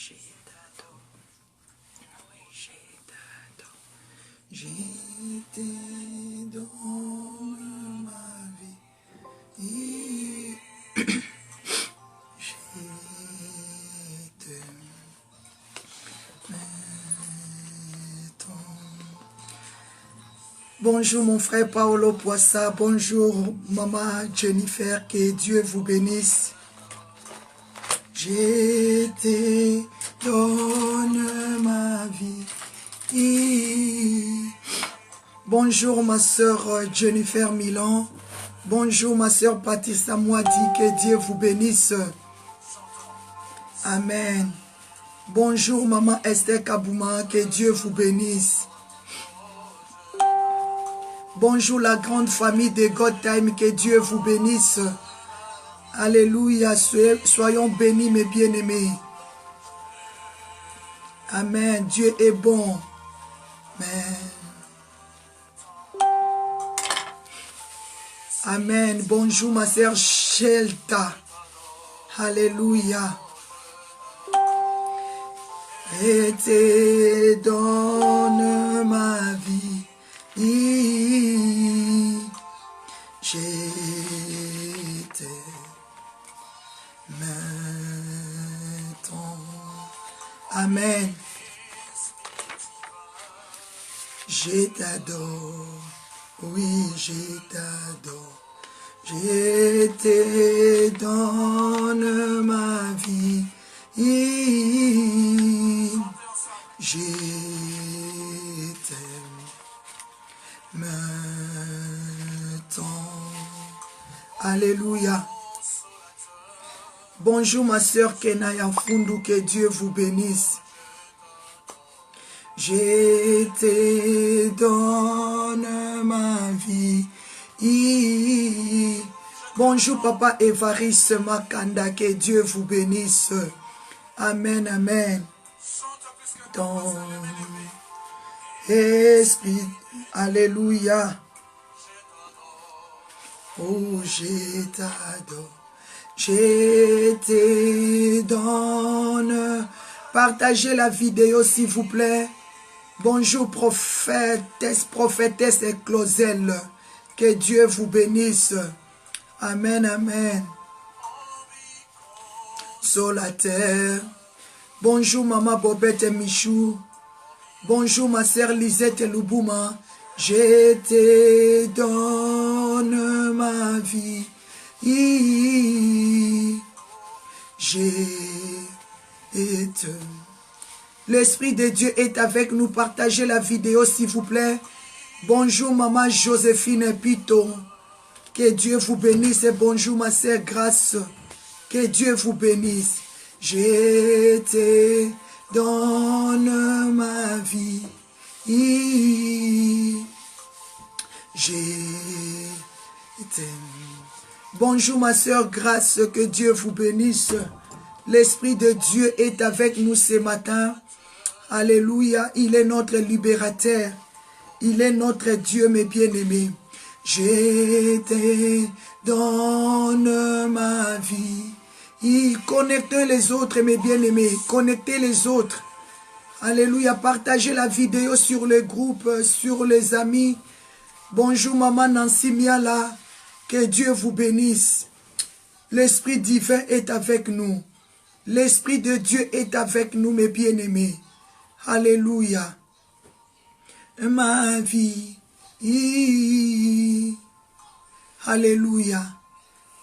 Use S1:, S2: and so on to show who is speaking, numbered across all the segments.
S1: Je te donne ma vie. Je te Bonjour mon frère Paolo Poissa, bonjour maman Jennifer, que Dieu vous bénisse. Je te donne ma vie. Bonjour ma soeur Jennifer Milan, bonjour ma soeur Patricia Moadi, que Dieu vous bénisse. Amen. Bonjour maman Esther Kabouma, que Dieu vous bénisse. Bonjour la grande famille de God Time, que Dieu vous bénisse. Alléluia, soyons bénis mes bien-aimés. Amen, Dieu est bon. Amen. Amen, bonjour ma sœur Shelta. Alléluia. Et te donne ma vie. Je Amen. Je t'adore, oui, je t'adore. Je te donne ma vie. Je t'aime maintenant. Alléluia. Bonjour ma soeur Kenaya Fundu, que Dieu vous bénisse. Je te donne ma vie. Bonjour papa Évariste Makanda, que Dieu vous bénisse. Amen, amen. Ton esprit, alléluia. Oh, je t'adore. Je te donne. Partagez la vidéo s'il vous plaît. Bonjour prophétesse et Clauselle. Que Dieu vous bénisse. Amen, amen. Sur la terre. Bonjour maman Bobette et Michou. Bonjour ma sœur Lisette et Loubouma. Je te donne ma vie. L'Esprit de Dieu est avec nous. Partagez la vidéo s'il vous plaît. Bonjour maman Joséphine Pito. Que Dieu vous bénisse. Et bonjour ma sœur Grâce. Que Dieu vous bénisse. Je te donne ma vie. Je t'aime. Bonjour ma sœur Grâce, que Dieu vous bénisse. L'Esprit de Dieu est avec nous ce matin. Alléluia, il est notre libérateur. Il est notre Dieu, mes bien-aimés. Je te donne ma vie. Connectez les autres, mes bien-aimés. Connectez les autres. Alléluia, partagez la vidéo sur le groupe, sur les amis. Bonjour maman Nancy Miala. Que Dieu vous bénisse. L'Esprit divin est avec nous. L'Esprit de Dieu est avec nous, mes bien-aimés. Alléluia. Ma vie. Alléluia.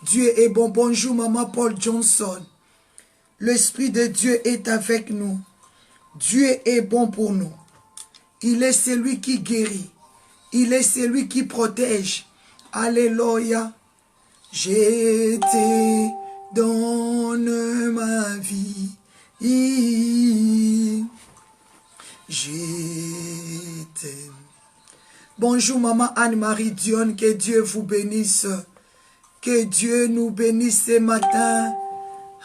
S1: Dieu est bon. Bonjour, maman Paul Johnson. L'Esprit de Dieu est avec nous. Dieu est bon pour nous. Il est celui qui guérit. Il est celui qui protège. Alléluia. Je te donne ma vie. Je t'aime. Bonjour maman Anne-Marie Dionne, que Dieu vous bénisse. Que Dieu nous bénisse ce matin.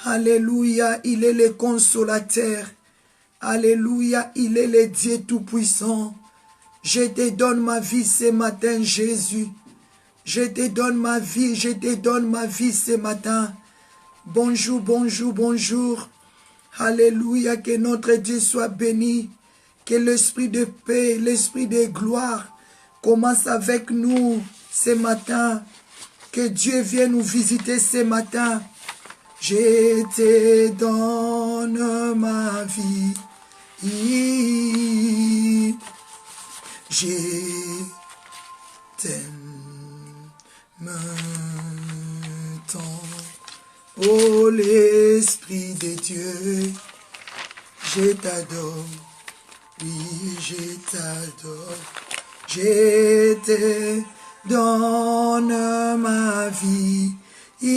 S1: Alléluia, il est le consolateur. Alléluia, il est le Dieu tout-puissant. Je te donne ma vie ce matin, Jésus. Je te donne ma vie, je te donne ma vie ce matin. Bonjour, bonjour, bonjour. Alléluia, que notre Dieu soit béni. Que l'esprit de paix, l'esprit de gloire commence avec nous ce matin. Que Dieu vienne nous visiter ce matin. Je te donne ma vie. Je t'aime tant. Oh l'Esprit de Dieu, je t'adore. Oui, je t'adore. Je te donne ma vie. Je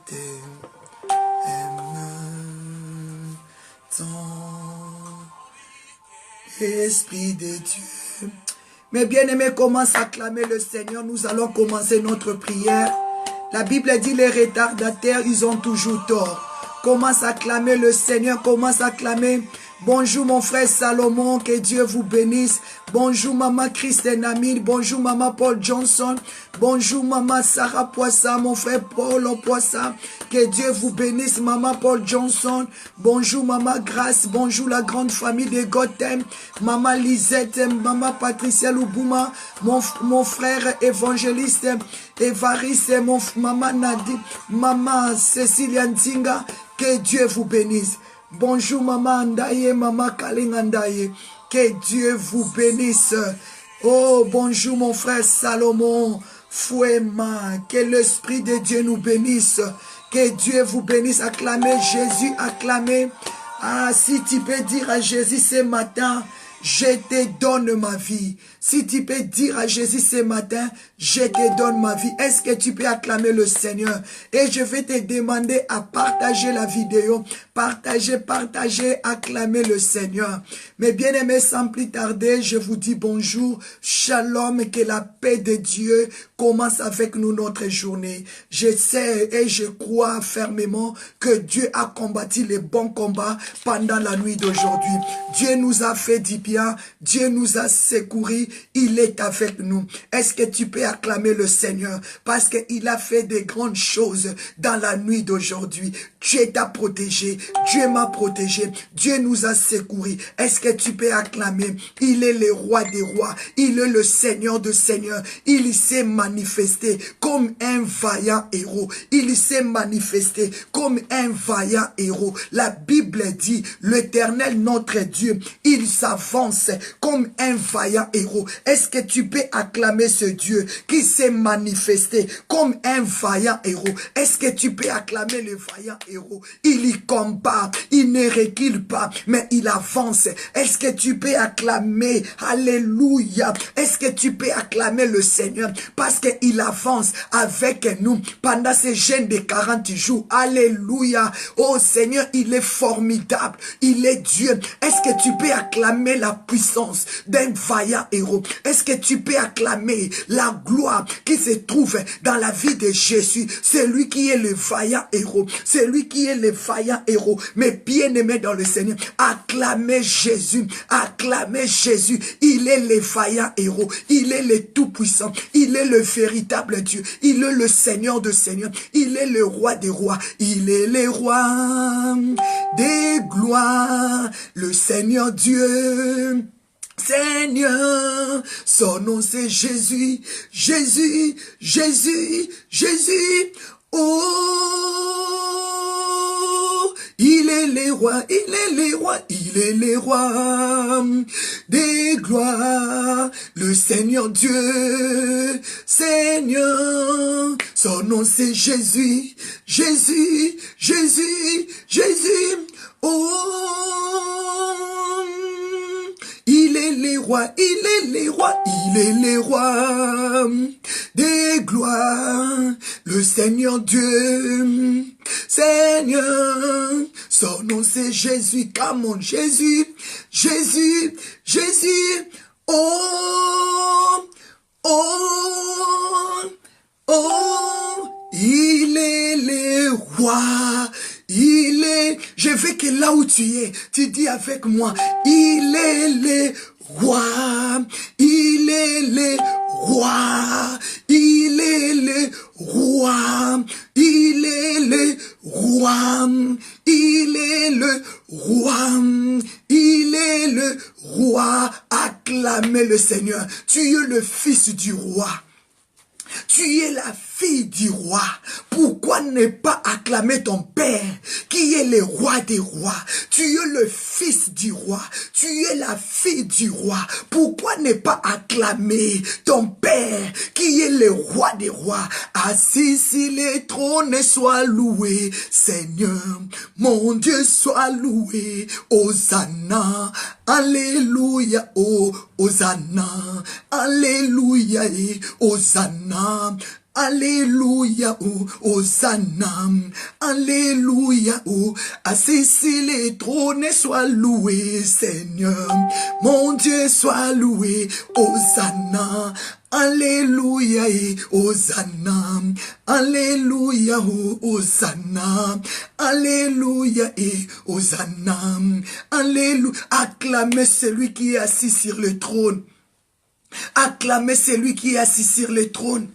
S1: t'aime tant. Esprit de Dieu. Mes bien-aimés, commence à acclamer le Seigneur. Nous allons commencer notre prière. La Bible dit les retardataires, ils ont toujours tort. Commence à acclamer le Seigneur, commence à acclamer. Bonjour mon frère Salomon, que Dieu vous bénisse. Bonjour maman Christine Amine, bonjour maman Paul Johnson. Bonjour maman Sarah Poisson, mon frère Paul Poisson. Que Dieu vous bénisse maman Paul Johnson. Bonjour maman Grace, bonjour la grande famille de Gotham. Maman Lisette, maman Patricia Loubouma. Mon frère évangéliste Évariste, maman Nadi, maman Cécilia Nzinga. Que Dieu vous bénisse. Bonjour maman Andaye, maman Kaling Andaye. Que Dieu vous bénisse. Oh, bonjour mon frère Salomon Fouema. Que l'Esprit de Dieu nous bénisse. Que Dieu vous bénisse. Acclamez Jésus, acclamez. Ah, si tu peux dire à Jésus ce matin, je te donne ma vie. Si tu peux dire à Jésus ce matin, je te donne ma vie. Est-ce que tu peux acclamer le Seigneur? Et je vais te demander à partager la vidéo. Partager, acclamer le Seigneur. Mes bien-aimés, sans plus tarder, je vous dis bonjour. Shalom, que la paix de Dieu commence avec nous notre journée. Je sais et je crois fermement que Dieu a combattu les bons combats pendant la nuit d'aujourd'hui. Dieu nous a fait du bien. Dieu nous a secourus. Il est avec nous. Est-ce que tu peux acclamer le Seigneur? Parce qu'il a fait des grandes choses dans la nuit d'aujourd'hui. Dieu t'a protégé. Dieu m'a protégé. Dieu nous a secourus. Est-ce que tu peux acclamer? Il est le roi des rois. Il est le Seigneur de seigneurs. Il s'est manifesté comme un vaillant héros. Il s'est manifesté comme un vaillant héros. La Bible dit, l'Éternel notre Dieu, il s'avance comme un vaillant héros. Est-ce que tu peux acclamer ce Dieu qui s'est manifesté comme un vaillant héros? Est-ce que tu peux acclamer le vaillant héros? Il y combat, il ne recule pas, mais il avance. Est-ce que tu peux acclamer? Alléluia. Est-ce que tu peux acclamer le Seigneur? Parce qu'il avance avec nous pendant ces jeûnes de 40 jours. Alléluia. Oh Seigneur, il est formidable. Il est Dieu. Est-ce que tu peux acclamer la puissance d'un vaillant héros? Est-ce que tu peux acclamer la gloire qui se trouve dans la vie de Jésus? C'est lui qui est le vaillant héros. C'est lui qui est le vaillant héros. Mais bien-aimé dans le Seigneur, acclamez Jésus. Acclamez Jésus. Il est le vaillant héros. Il est le tout-puissant. Il est le véritable Dieu. Il est le Seigneur de seigneurs. Il est le roi des rois. Il est le roi des gloires. Le Seigneur Dieu. Seigneur, son nom c'est Jésus, Jésus, Jésus, Jésus. Oh, il est le roi, il est le roi, il est le roi des gloires, le Seigneur Dieu, Seigneur, son nom c'est Jésus, Jésus, Jésus, Jésus. Oh, il est le roi, il est le roi, il est le roi des gloires, le Seigneur Dieu, Seigneur, son nom c'est Jésus, come on, Jésus, Jésus, Jésus, oh, oh, oh, il est le roi. Il est, je veux que là où tu es, tu dis avec moi, il est le roi, il est le roi, il est le roi, il roi, il est le roi, il est le roi. Acclamez le Seigneur. Tu es le fils du roi. Tu es la fille du roi. Pourquoi ne pas acclamer ton père qui est le roi des rois? Tu es le fils du roi. Tu es la fille du roi. Pourquoi ne pas acclamer ton père qui est le roi des rois? Assis sur le trône, sois loué. Seigneur, mon Dieu, sois loué. Hosanna, alléluia, oh, Hosanna, alléluia, et Hosanna. Alléluia, oh, Hosanna, alléluia, oh, assis sur les trônes, sois loué, Seigneur, mon Dieu, sois loué, Hosanna, alléluia, et Hosanna, alléluia, oh, Hosanna, alléluia, et Hosanna, alléluia, acclamez celui qui est assis sur le trône, acclamez celui qui est assis sur le trône.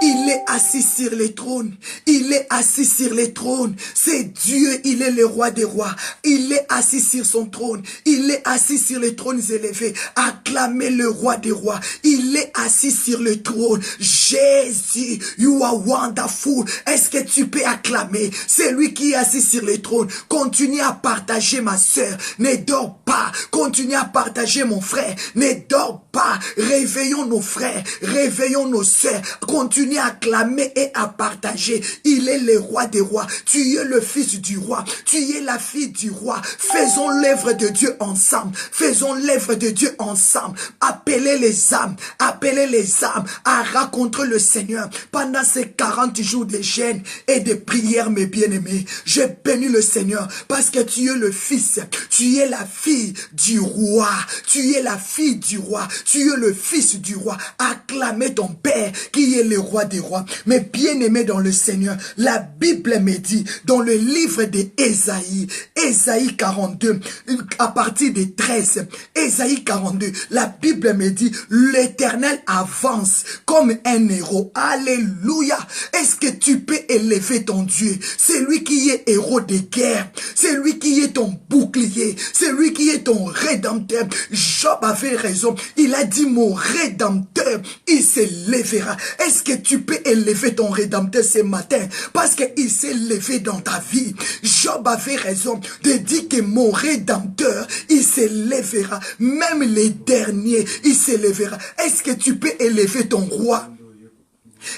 S1: Il est assis sur les trônes. Il est assis sur les trônes. C'est Dieu, il est le roi des rois. Il est assis sur son trône. Il est assis sur les trônes élevés. Acclamez le roi des rois. Il est assis sur le trône. Jésus, you are wonderful. Est-ce que tu peux acclamer? C'est lui qui est assis sur le trône. Continue à partager, ma soeur. Ne dors pas. Continue à partager, mon frère. Ne dors pas. Réveillons nos frères. Réveillons nos soeurs. Continue à acclamer et à partager. Il est le roi des rois. Tu es le fils du roi. Tu es la fille du roi. Faisons l'œuvre de Dieu ensemble. Faisons l'œuvre de Dieu ensemble. Appelez les âmes. Appelez les âmes à rencontrer le Seigneur. Pendant ces 40 jours de jeûne et de prière, mes bien-aimés, je bénis le Seigneur parce que tu es le fils. Tu es la fille du roi. Tu es la fille du roi. Tu es le fils du roi. Acclamez ton Père qui est le roi des rois. Mais bien aimé dans le Seigneur, la Bible me dit dans le livre d'Ésaïe, Ésaïe 42, à partir des 13, Ésaïe 42, la Bible me dit, l'Éternel avance comme un héros. Alléluia. Est-ce que tu peux élever ton Dieu? C'est lui qui est héros de guerre. C'est lui qui est ton bouclier. C'est lui qui est ton rédempteur. Job avait raison. Il a dit, mon rédempteur, il s'élèvera. Est-ce que tu peux élever ton rédempteur ce matin? Parce qu'il s'est levé dans ta vie. Job avait raison de dire que mon rédempteur, il s'élèvera. Même les derniers, il s'élèvera. Est-ce que tu peux élever ton roi?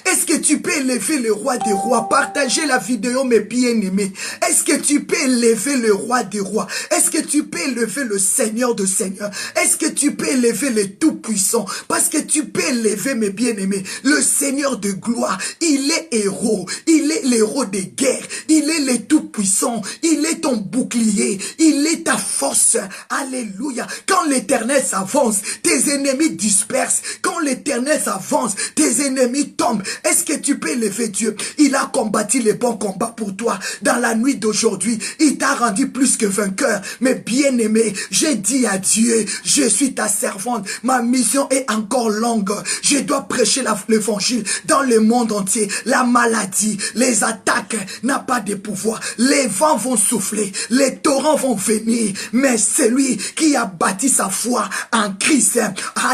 S1: Est-ce que tu peux élever le roi des rois? Partagez la vidéo, mes bien-aimés. Est-ce que tu peux élever le roi des rois? Est-ce que tu peux élever le Seigneur de Seigneurs? Est-ce que tu peux élever le Tout-Puissant? Parce que tu peux élever, mes bien-aimés, le Seigneur de gloire. Il est héros. Il est l'héros des guerres. Il est le Tout-Puissant. Il est ton bouclier. Il est ta force. Alléluia. Quand l'Éternel s'avance, tes ennemis dispersent. Quand l'Éternel s'avance, tes ennemis tombent. Est-ce que tu peux élever Dieu? Il a combattu les bons combats pour toi. Dans la nuit d'aujourd'hui, il t'a rendu plus que vainqueur. Mais bien aimé, j'ai dit à Dieu, je suis ta servante. Ma mission est encore longue. Je dois prêcher l'évangile dans le monde entier. La maladie, les attaques n'ont pas de pouvoir. Les vents vont souffler, les torrents vont venir. Mais celui qui a bâti sa foi en Christ,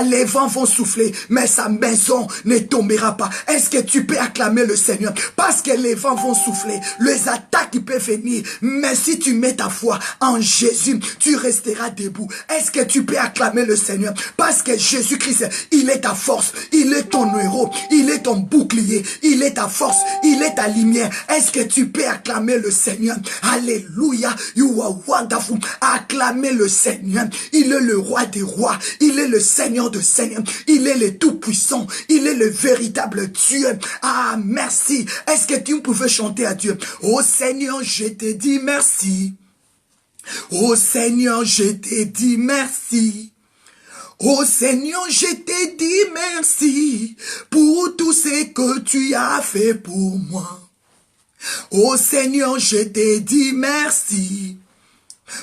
S1: les vents vont souffler, mais sa maison ne tombera pas. Est-ce que tu peux acclamer le Seigneur? Parce que les vents vont souffler, les attaques peuvent venir, mais si tu mets ta foi en Jésus, tu resteras debout. Est-ce que tu peux acclamer le Seigneur? Parce que Jésus-Christ, il est ta force, il est ton héros, il est ton bouclier, il est ta force, il est ta lumière. Est-ce que tu peux acclamer le Seigneur? Alléluia, you are wonderful. Acclamez le Seigneur. Il est le roi des rois, il est le Seigneur de Seigneurs, il est le tout-puissant, il est le véritable Dieu. Ah, merci. Est-ce que tu pouvais chanter à Dieu? Oh Seigneur, je te dis merci. Oh Seigneur, je te dis merci. Oh Seigneur, je te dis merci pour tout ce que tu as fait pour moi. Oh Seigneur, je te dis merci.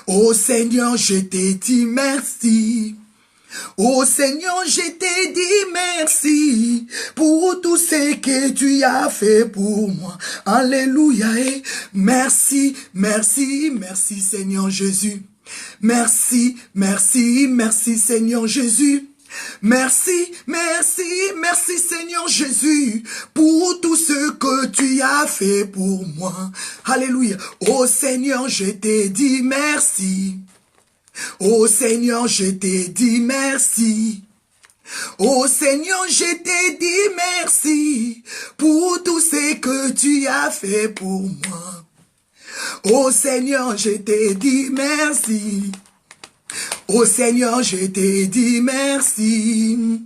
S1: Oh Seigneur, je te dis merci. Oh Seigneur, je te dis merci pour tout ce que tu as fait pour moi. Alléluia et merci, merci, merci Seigneur Jésus. Merci, merci, merci Seigneur Jésus. Merci, merci, merci Seigneur Jésus pour tout ce que tu as fait pour moi. Alléluia. Oh Seigneur, je te dis merci. Oh Seigneur, je te dis merci. Oh Seigneur, je te dis merci pour tout ce que tu as fait pour moi. Oh Seigneur, je te dis merci. Oh Seigneur, je te dis merci.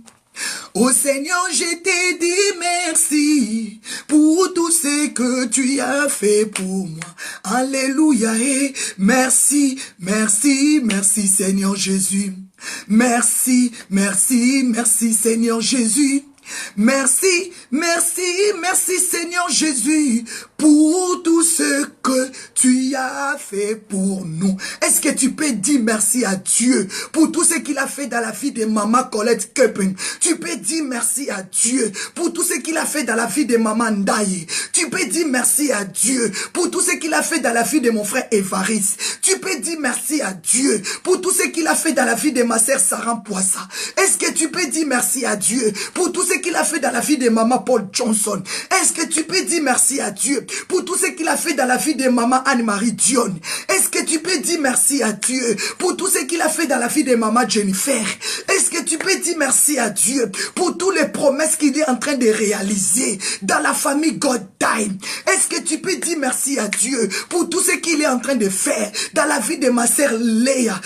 S1: Oh Seigneur, je te dis merci pour tout ce que tu as fait pour moi. Alléluia et merci, merci, merci Seigneur Jésus. Merci, merci, merci Seigneur Jésus. Merci, merci, merci Seigneur Jésus pour tout ce que tu as fait pour nous. Est-ce que tu peux dire merci à Dieu pour tout ce qu'il a fait dans la vie de Maman Colette Köppen? Tu peux dire merci à Dieu pour tout ce qu'il a fait dans la vie de Maman Ndaye. Tu peux dire merci à Dieu pour tout ce qu'il a fait dans la vie de mon frère Évariste. Tu peux dire merci à Dieu pour tout ce qu'il a fait dans la vie de ma sœur Sarah Poissa. Est-ce que tu peux dire merci à Dieu pour tout ce qu'il a fait dans la vie de Maman Paul Johnson? Est-ce que tu peux dire merci à Dieu pour tout ce qu'il a fait dans la vie de Maman Anne-Marie Dion? Est-ce que tu peux dire merci à Dieu pour tout ce qu'il a fait dans la vie de Maman Jennifer? Est-ce que tu peux dire merci à Dieu pour toutes les promesses qu'il est en train de réaliser dans la famille God Time? Est-ce que tu peux dire merci à Dieu pour tout ce qu'il est en train de faire dans la vie de ma sœur Léa,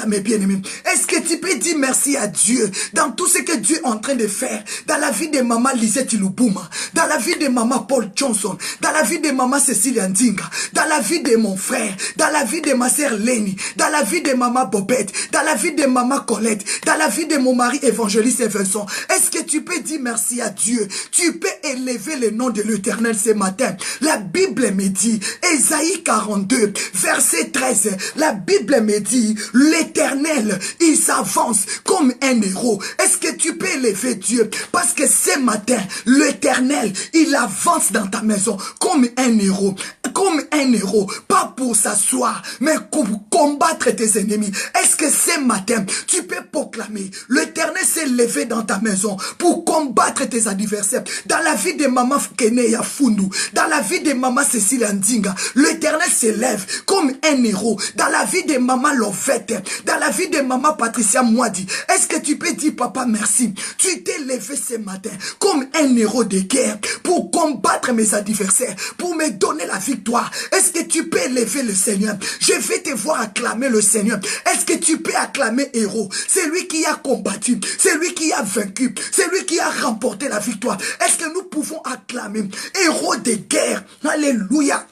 S1: mes bien-aimés? Est-ce que tu peux dire merci à Dieu dans tout ce que Dieu est en train de faire dans la vie de Maman Lisette Lubuma, dans la vie de Maman Paul Johnson, dans la vie de Maman Cécile Ndinga, dans la vie de mon frère, dans la vie de ma sœur Lenny, dans la vie de Maman Bobette, dans la vie de Maman Colette, dans la vie de mon mari évangéliste Vincent? Est-ce que tu peux dire merci à Dieu? Tu peux élever le nom de l'Éternel ce matin. La Bible me dit, Ésaïe 42, verset 13, la Bible me dit, l'Éternel, il s'avance comme un héros. Est-ce que tu peux élever Dieu? Parce que ce matin, l'Éternel, il avance dans ta maison comme un héros. Comme un héros, pas pour s'asseoir, mais pour combattre tes ennemis. Est-ce que ce matin, tu peux proclamer, l'Éternel s'est levé dans ta maison pour combattre tes adversaires? Dans la vie de Maman Keneya Fundu, dans la vie de Maman Cécile Ndinga, l'Éternel s'élève comme un héros. Dans la vie de Maman Lovette, dans la vie de Maman Patricia Mwadi, est-ce que tu peux dire, papa, merci? Tu t'es levé ce matin comme un héros de guerre pour combattre mes adversaires, pour me donner la victoire. Est-ce que tu peux élever le Seigneur? Je vais te voir acclamer le Seigneur. Est-ce que tu peux acclamer héros? C'est lui qui a combattu, c'est lui qui a vaincu, c'est lui qui a remporté la victoire. Est-ce que nous pouvons acclamer héros de guerre? Alléluia.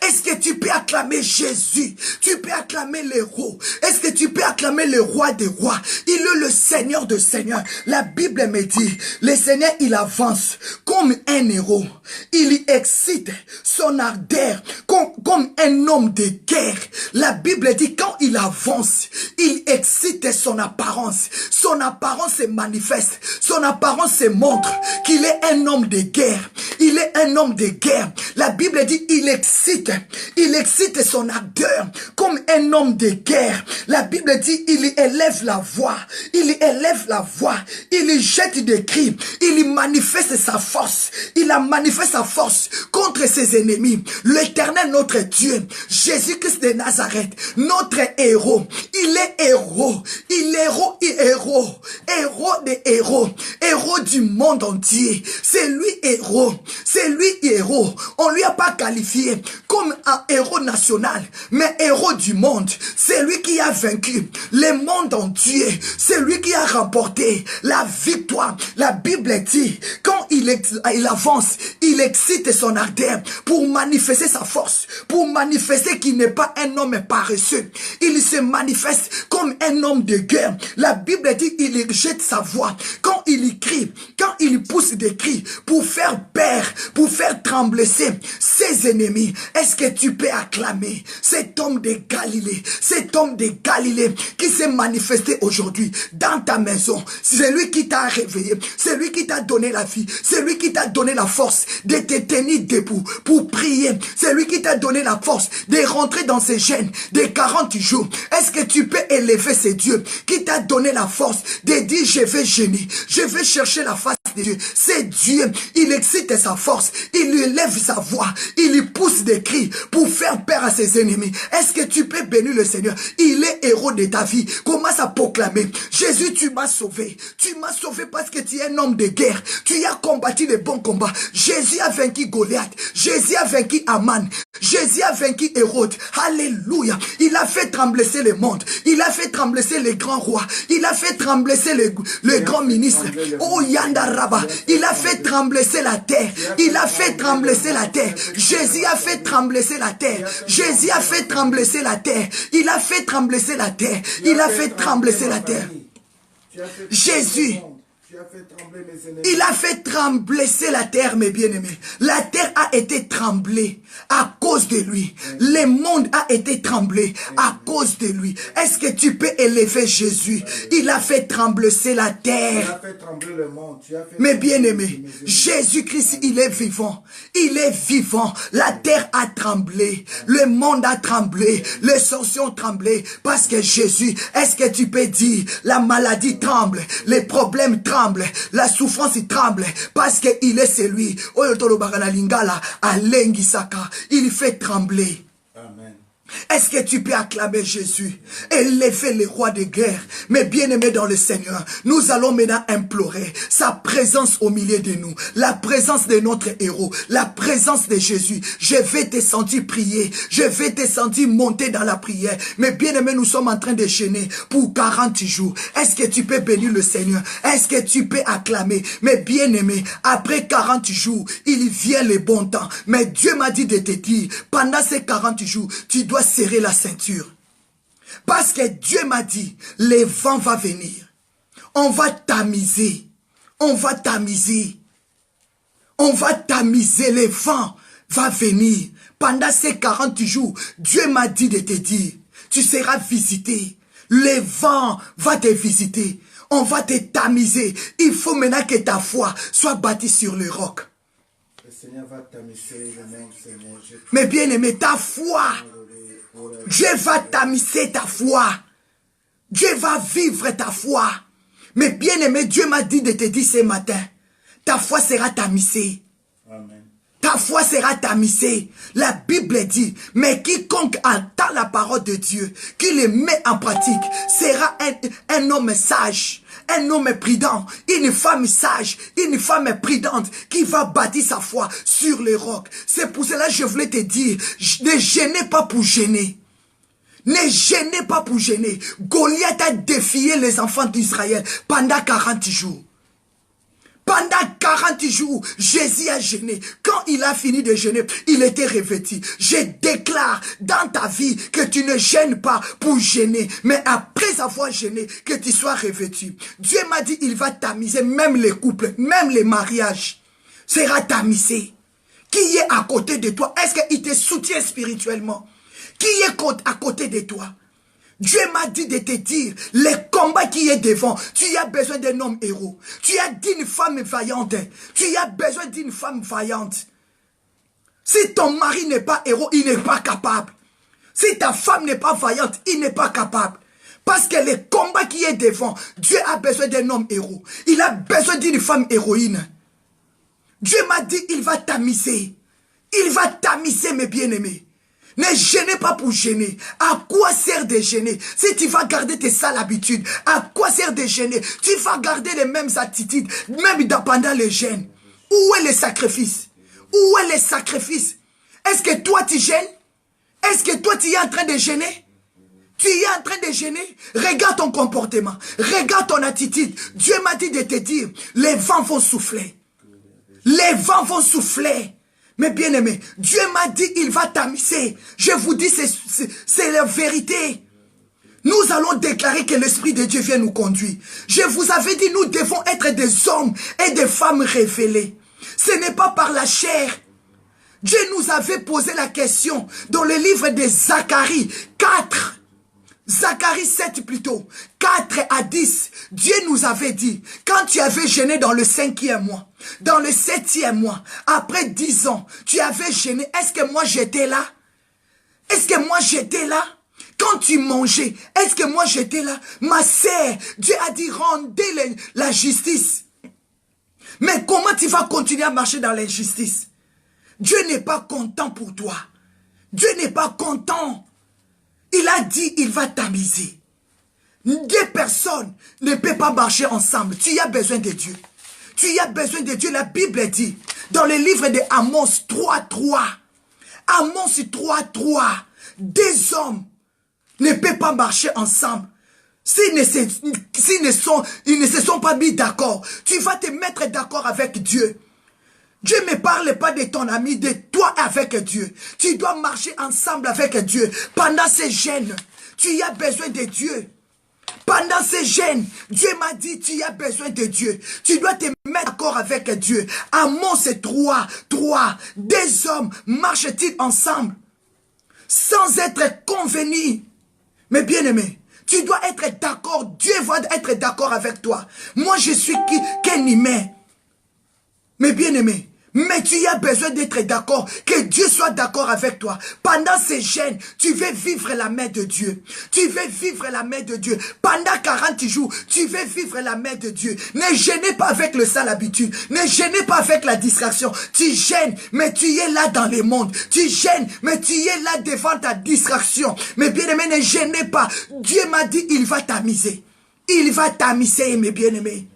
S1: Est-ce que tu peux acclamer Jésus? Tu peux acclamer l'héros. Est-ce que tu peux acclamer le roi des rois? Il est le Seigneur de seigneurs. La Bible me dit, le Seigneur, il avance comme un héros. Il y excite son ardeur comme un homme de guerre. La Bible dit, quand il avance, il excite son apparence. Son apparence se manifeste. Son apparence se montre qu'il est un homme de guerre. Il est un homme de guerre. La Bible dit, il excite son ardeur comme un homme de guerre. La Bible dit, il élève la voix. Il élève la voix. Il jette des cris. Il manifeste sa force. Il a manifesté sa force contre ses ennemis. L'Éternel, notre Dieu, Jésus-Christ de Nazareth, notre héros. Il est héros. Il est héros et héros. Héros des héros. Héros du monde entier. C'est lui héros. C'est lui héros. On lui a pas qualifié comme un héros national, mais héros du monde. C'est lui qui a vaincu le monde entier. C'est lui qui a remporté la victoire. La Bible dit, quand il avance, il excite son ardeur pour manifester sa force, pour manifester qu'il n'est pas un homme paresseux. Il se manifeste comme un homme de guerre. La Bible dit, il jette sa voix. Quand il crie, quand il pousse des cris pour faire peur pour faire trembler ses ennemis. Est-ce que tu peux acclamer cet homme de Galilée, cet homme de Galilée qui s'est manifesté aujourd'hui dans ta maison? C'est lui qui t'a réveillé, c'est lui qui t'a donné la vie, c'est lui qui t'a donné la force de te tenir debout pour prier, c'est lui qui t'a donné la force de rentrer dans ces jeûnes de 40 jours. Est-ce que tu peux élever ce Dieu qui t'a donné la force de dire je vais jeûner, je vais chercher la face de Dieu? C'est Dieu, il excite sa force, il lui élève sa voix, il lui pousse des cris pour faire peur à ses ennemis. Est-ce que tu peux bénir le Seigneur? Il est héros de ta vie. Commence à proclamer: Jésus, tu m'as sauvé. Tu m'as sauvé parce que tu es un homme de guerre. Tu as combattu les bons combats. Jésus a vaincu Goliath. Jésus a vaincu Aman. Jésus a vaincu Hérode. Alléluia. Il a fait trembler le monde. Il a fait trembler les grands rois. Il a fait trembler les grands ministres. Oh Yandaraba. Il a fait trembler la terre. Il a fait trembler la terre. Jésus a fait trembler la terre. Jésus a fait trembler la terre. Il a fait trembler la terre. Il a fait trembler la terre. Jésus, il a fait trembler la terre, mes bien-aimés. La terre a été tremblée à cause de lui. Le monde a été tremblé à cause de lui. Est-ce que tu peux élever Jésus? Il a fait trembler la terre. Mes bien-aimés, Jésus-Christ, il est vivant. Il est vivant. La terre a tremblé. Le monde a tremblé. Les sorciers ont tremblé. Parce que Jésus, est-ce que tu peux dire, la maladie tremble, les problèmes tremblent, la souffrance tremble, parce qu'il est celui, il fait trembler.
S2: Amen.
S1: Est-ce que tu peux acclamer Jésus? Élever les rois de guerre. Mais bien-aimés dans le Seigneur, nous allons maintenant implorer sa présence au milieu de nous. La présence de notre héros. La présence de Jésus. Je vais te sentir prier. Je vais te sentir monter dans la prière. Mais bien-aimés, nous sommes en train de chaîner pour 40 jours. Est-ce que tu peux bénir le Seigneur? Est-ce que tu peux acclamer? Mais bien-aimés, après 40 jours, il vient le bon temps. Mais Dieu m'a dit de te dire, pendant ces 40 jours, tu dois serrer la ceinture. Parce que Dieu m'a dit, le vent va venir. On va tamiser. On va tamiser. On va tamiser. Le vent va venir. Pendant ces 40 jours, Dieu m'a dit de te dire, tu seras visité. Le vent va te visiter. On va te tamiser. Il faut maintenant que ta foi soit bâtie sur le roc.
S2: Le Seigneur va tamiser le monde, Seigneur.
S1: Mais bien aimé, ta foi, Dieu va tamiser ta foi. Dieu va vivre ta foi. Mais bien aimé, Dieu m'a dit de te dire ce matin, ta foi sera tamisée.
S2: Amen.
S1: Ta foi sera tamisée. La Bible dit, mais quiconque entend la parole de Dieu, qui le met en pratique, sera un homme sage, un homme prudent, une femme sage, une femme prudente, qui va bâtir sa foi sur les rocs. C'est pour cela que je voulais te dire, ne gênez pas pour gêner. Ne gênez pas pour gêner. Goliath a défié les enfants d'Israël pendant 40 jours. Pendant 40 jours, Jésus a gêné. Quand il a fini de gêner, il était revêtu. Je déclare dans ta vie que tu ne gênes pas pour gêner. Mais après avoir gêné, que tu sois revêtu. Dieu m'a dit, il va tamiser même les couples, même les mariages. Sera tamisé. Qui est à côté de toi? Est-ce qu'il te soutient spirituellement? Qui est à côté de toi? Dieu m'a dit de te dire, le combat qui est devant, tu as besoin d'un homme héros. Tu as d'une femme vaillante. Tu as besoin d'une femme vaillante. Si ton mari n'est pas héros, il n'est pas capable. Si ta femme n'est pas vaillante, il n'est pas capable. Parce que le combat qui est devant, Dieu a besoin d'un homme héros. Il a besoin d'une femme héroïne. Dieu m'a dit, il va tamiser. Il va tamiser, mes bien-aimés. Ne gênez pas pour gêner. À quoi sert de gêner? Si tu vas garder tes sales habitudes, à quoi sert de gêner? Tu vas garder les mêmes attitudes, même pendant le jeûne. Où est le sacrifice? Où est le sacrifice? Est-ce que toi tu gênes? Est-ce que toi tu es en train de gêner? Tu es en train de gêner? Regarde ton comportement. Regarde ton attitude. Dieu m'a dit de te dire, les vents vont souffler. Les vents vont souffler. Mais bien aimé, Dieu m'a dit, il va tamiser. Je vous dis, c'est la vérité. Nous allons déclarer que l'Esprit de Dieu vient nous conduire. Je vous avais dit, nous devons être des hommes et des femmes révélés. Ce n'est pas par la chair. Dieu nous avait posé la question dans le livre de Zacharie 4. Zacharie 7 plutôt, 4 à 10, Dieu nous avait dit, quand tu avais jeûné dans le 5e mois, dans le 7e mois, après 10 ans, tu avais jeûné, est-ce que moi j'étais là? Est-ce que moi j'étais là? Quand tu mangeais, est-ce que moi j'étais là? Ma sœur, Dieu a dit, rendez la justice. Mais comment tu vas continuer à marcher dans l'injustice? Dieu n'est pas content pour toi. Dieu n'est pas content. Il a dit, il va tamiser. Deux personnes ne peuvent pas marcher ensemble. Tu as besoin de Dieu. Tu as besoin de Dieu. La Bible dit, dans le livre de Amos 3.3, Amos 3.3, deux hommes ne peuvent pas marcher ensemble. Ils ne se sont pas mis d'accord. Tu vas te mettre d'accord avec Dieu. Dieu ne me parle pas de ton ami, de toi avec Dieu. Tu dois marcher ensemble avec Dieu. Pendant ces jeûnes, tu as besoin de Dieu. Pendant ces jeûnes, Dieu m'a dit, tu as besoin de Dieu. Tu dois te mettre d'accord avec Dieu. Amos 3, deux hommes marchent-ils ensemble sans être convenus. Mais bien aimé, tu dois être d'accord. Dieu va être d'accord avec toi. Moi, je suis qu'un humain. Mais bien aimé, mais tu as besoin d'être d'accord, que Dieu soit d'accord avec toi. Pendant ces jeûnes, tu veux vivre la main de Dieu. Tu veux vivre la main de Dieu. Pendant 40 jours, tu veux vivre la main de Dieu. Ne gênez pas avec le sale habitude. Ne gênez pas avec la distraction. Tu gênes, mais tu es là dans le monde. Tu gênes, mais tu es là devant ta distraction. Mais bien aimé, ne gênez pas. Dieu m'a dit, il va tamiser. Il va tamiser, mes bien-aimés.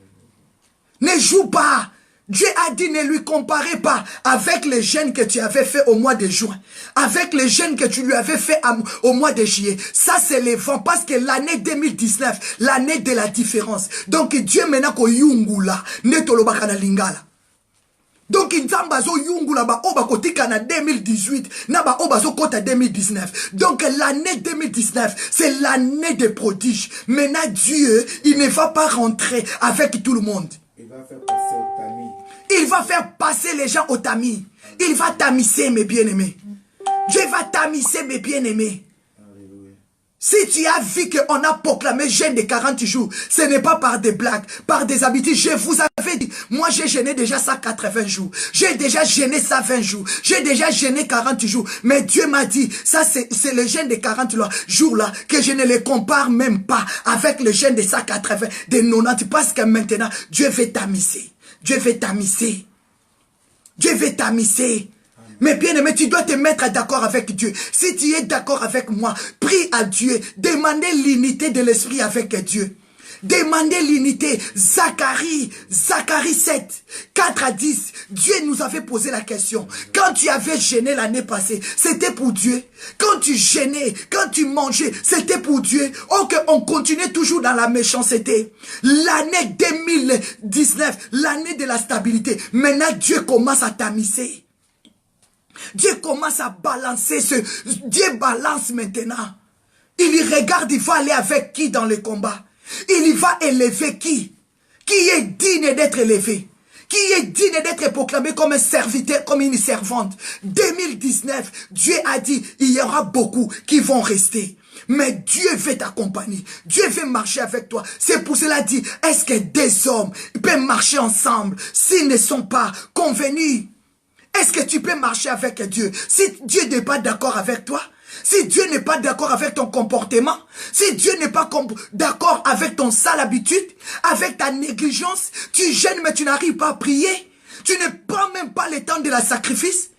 S1: Ne joue pas. Dieu a dit, ne lui comparez pas avec les jeûnes que tu avais fait au mois de juin, avec les jeûnes que tu lui avais fait au mois de juillet. Ça, c'est les vents, parce que l'année 2019, l'année de la différence. Donc, Dieu maintenant ko yungula, netolo bakana lingala. Donc, Nzambazo yungula ba oba kotika na 2018, na ba oba zo kota 2019. Donc, l'année 2019, c'est l'année des prodiges. Maintenant, Dieu, il ne va pas rentrer avec tout le monde.
S2: Il va faire passer au tamis.
S1: Il va faire passer les gens au tamis. Il va tamiser, mes bien-aimés. Dieu va tamiser, mes bien-aimés. Si tu as vu qu'on a proclamé jeûne de 40 jours, ce n'est pas par des blagues, par des habitudes. Je vous avais dit, moi j'ai jeûné déjà ça 80 jours. J'ai déjà jeûné ça 20 jours. J'ai déjà jeûné 40 jours. Mais Dieu m'a dit, ça c'est le jeûne de 40 jours là, que je ne les compare même pas avec le jeûne de 180, de 90, parce que maintenant, Dieu veut tamiser. Dieu veut tamiser. Dieu veut tamiser. Mais bien aimé, tu dois te mettre d'accord avec Dieu. Si tu es d'accord avec moi, prie à Dieu. Demandez l'unité de l'esprit avec Dieu. Demandez l'unité. Zacharie 7, 4 à 10. Dieu nous avait posé la question. Quand tu avais jeûné l'année passée, c'était pour Dieu. Quand tu jeûnais, quand tu mangeais, c'était pour Dieu. Oh, qu'on continue toujours dans la méchanceté. L'année 2019, l'année de la stabilité. Maintenant, Dieu commence à tamiser. Dieu commence à balancer Dieu balance maintenant. Il y regarde, il va aller avec qui dans le combat? Il y va élever qui? Qui est digne d'être élevé? Qui est digne d'être proclamé comme un serviteur, comme une servante? 2019, Dieu a dit, il y aura beaucoup qui vont rester. Mais Dieu veut t'accompagner. Dieu veut marcher avec toi. C'est pour cela dit, est-ce que des hommes peuvent marcher ensemble s'ils ne sont pas convenus? Est-ce que tu peux marcher avec Dieu? Si Dieu n'est pas d'accord avec toi, si Dieu n'est pas d'accord avec ton comportement, si Dieu n'est pas d'accord avec ton sale habitude, avec ta négligence, tu jeûnes mais tu n'arrives pas à prier, tu ne prends même pas le temps de la sacrifice.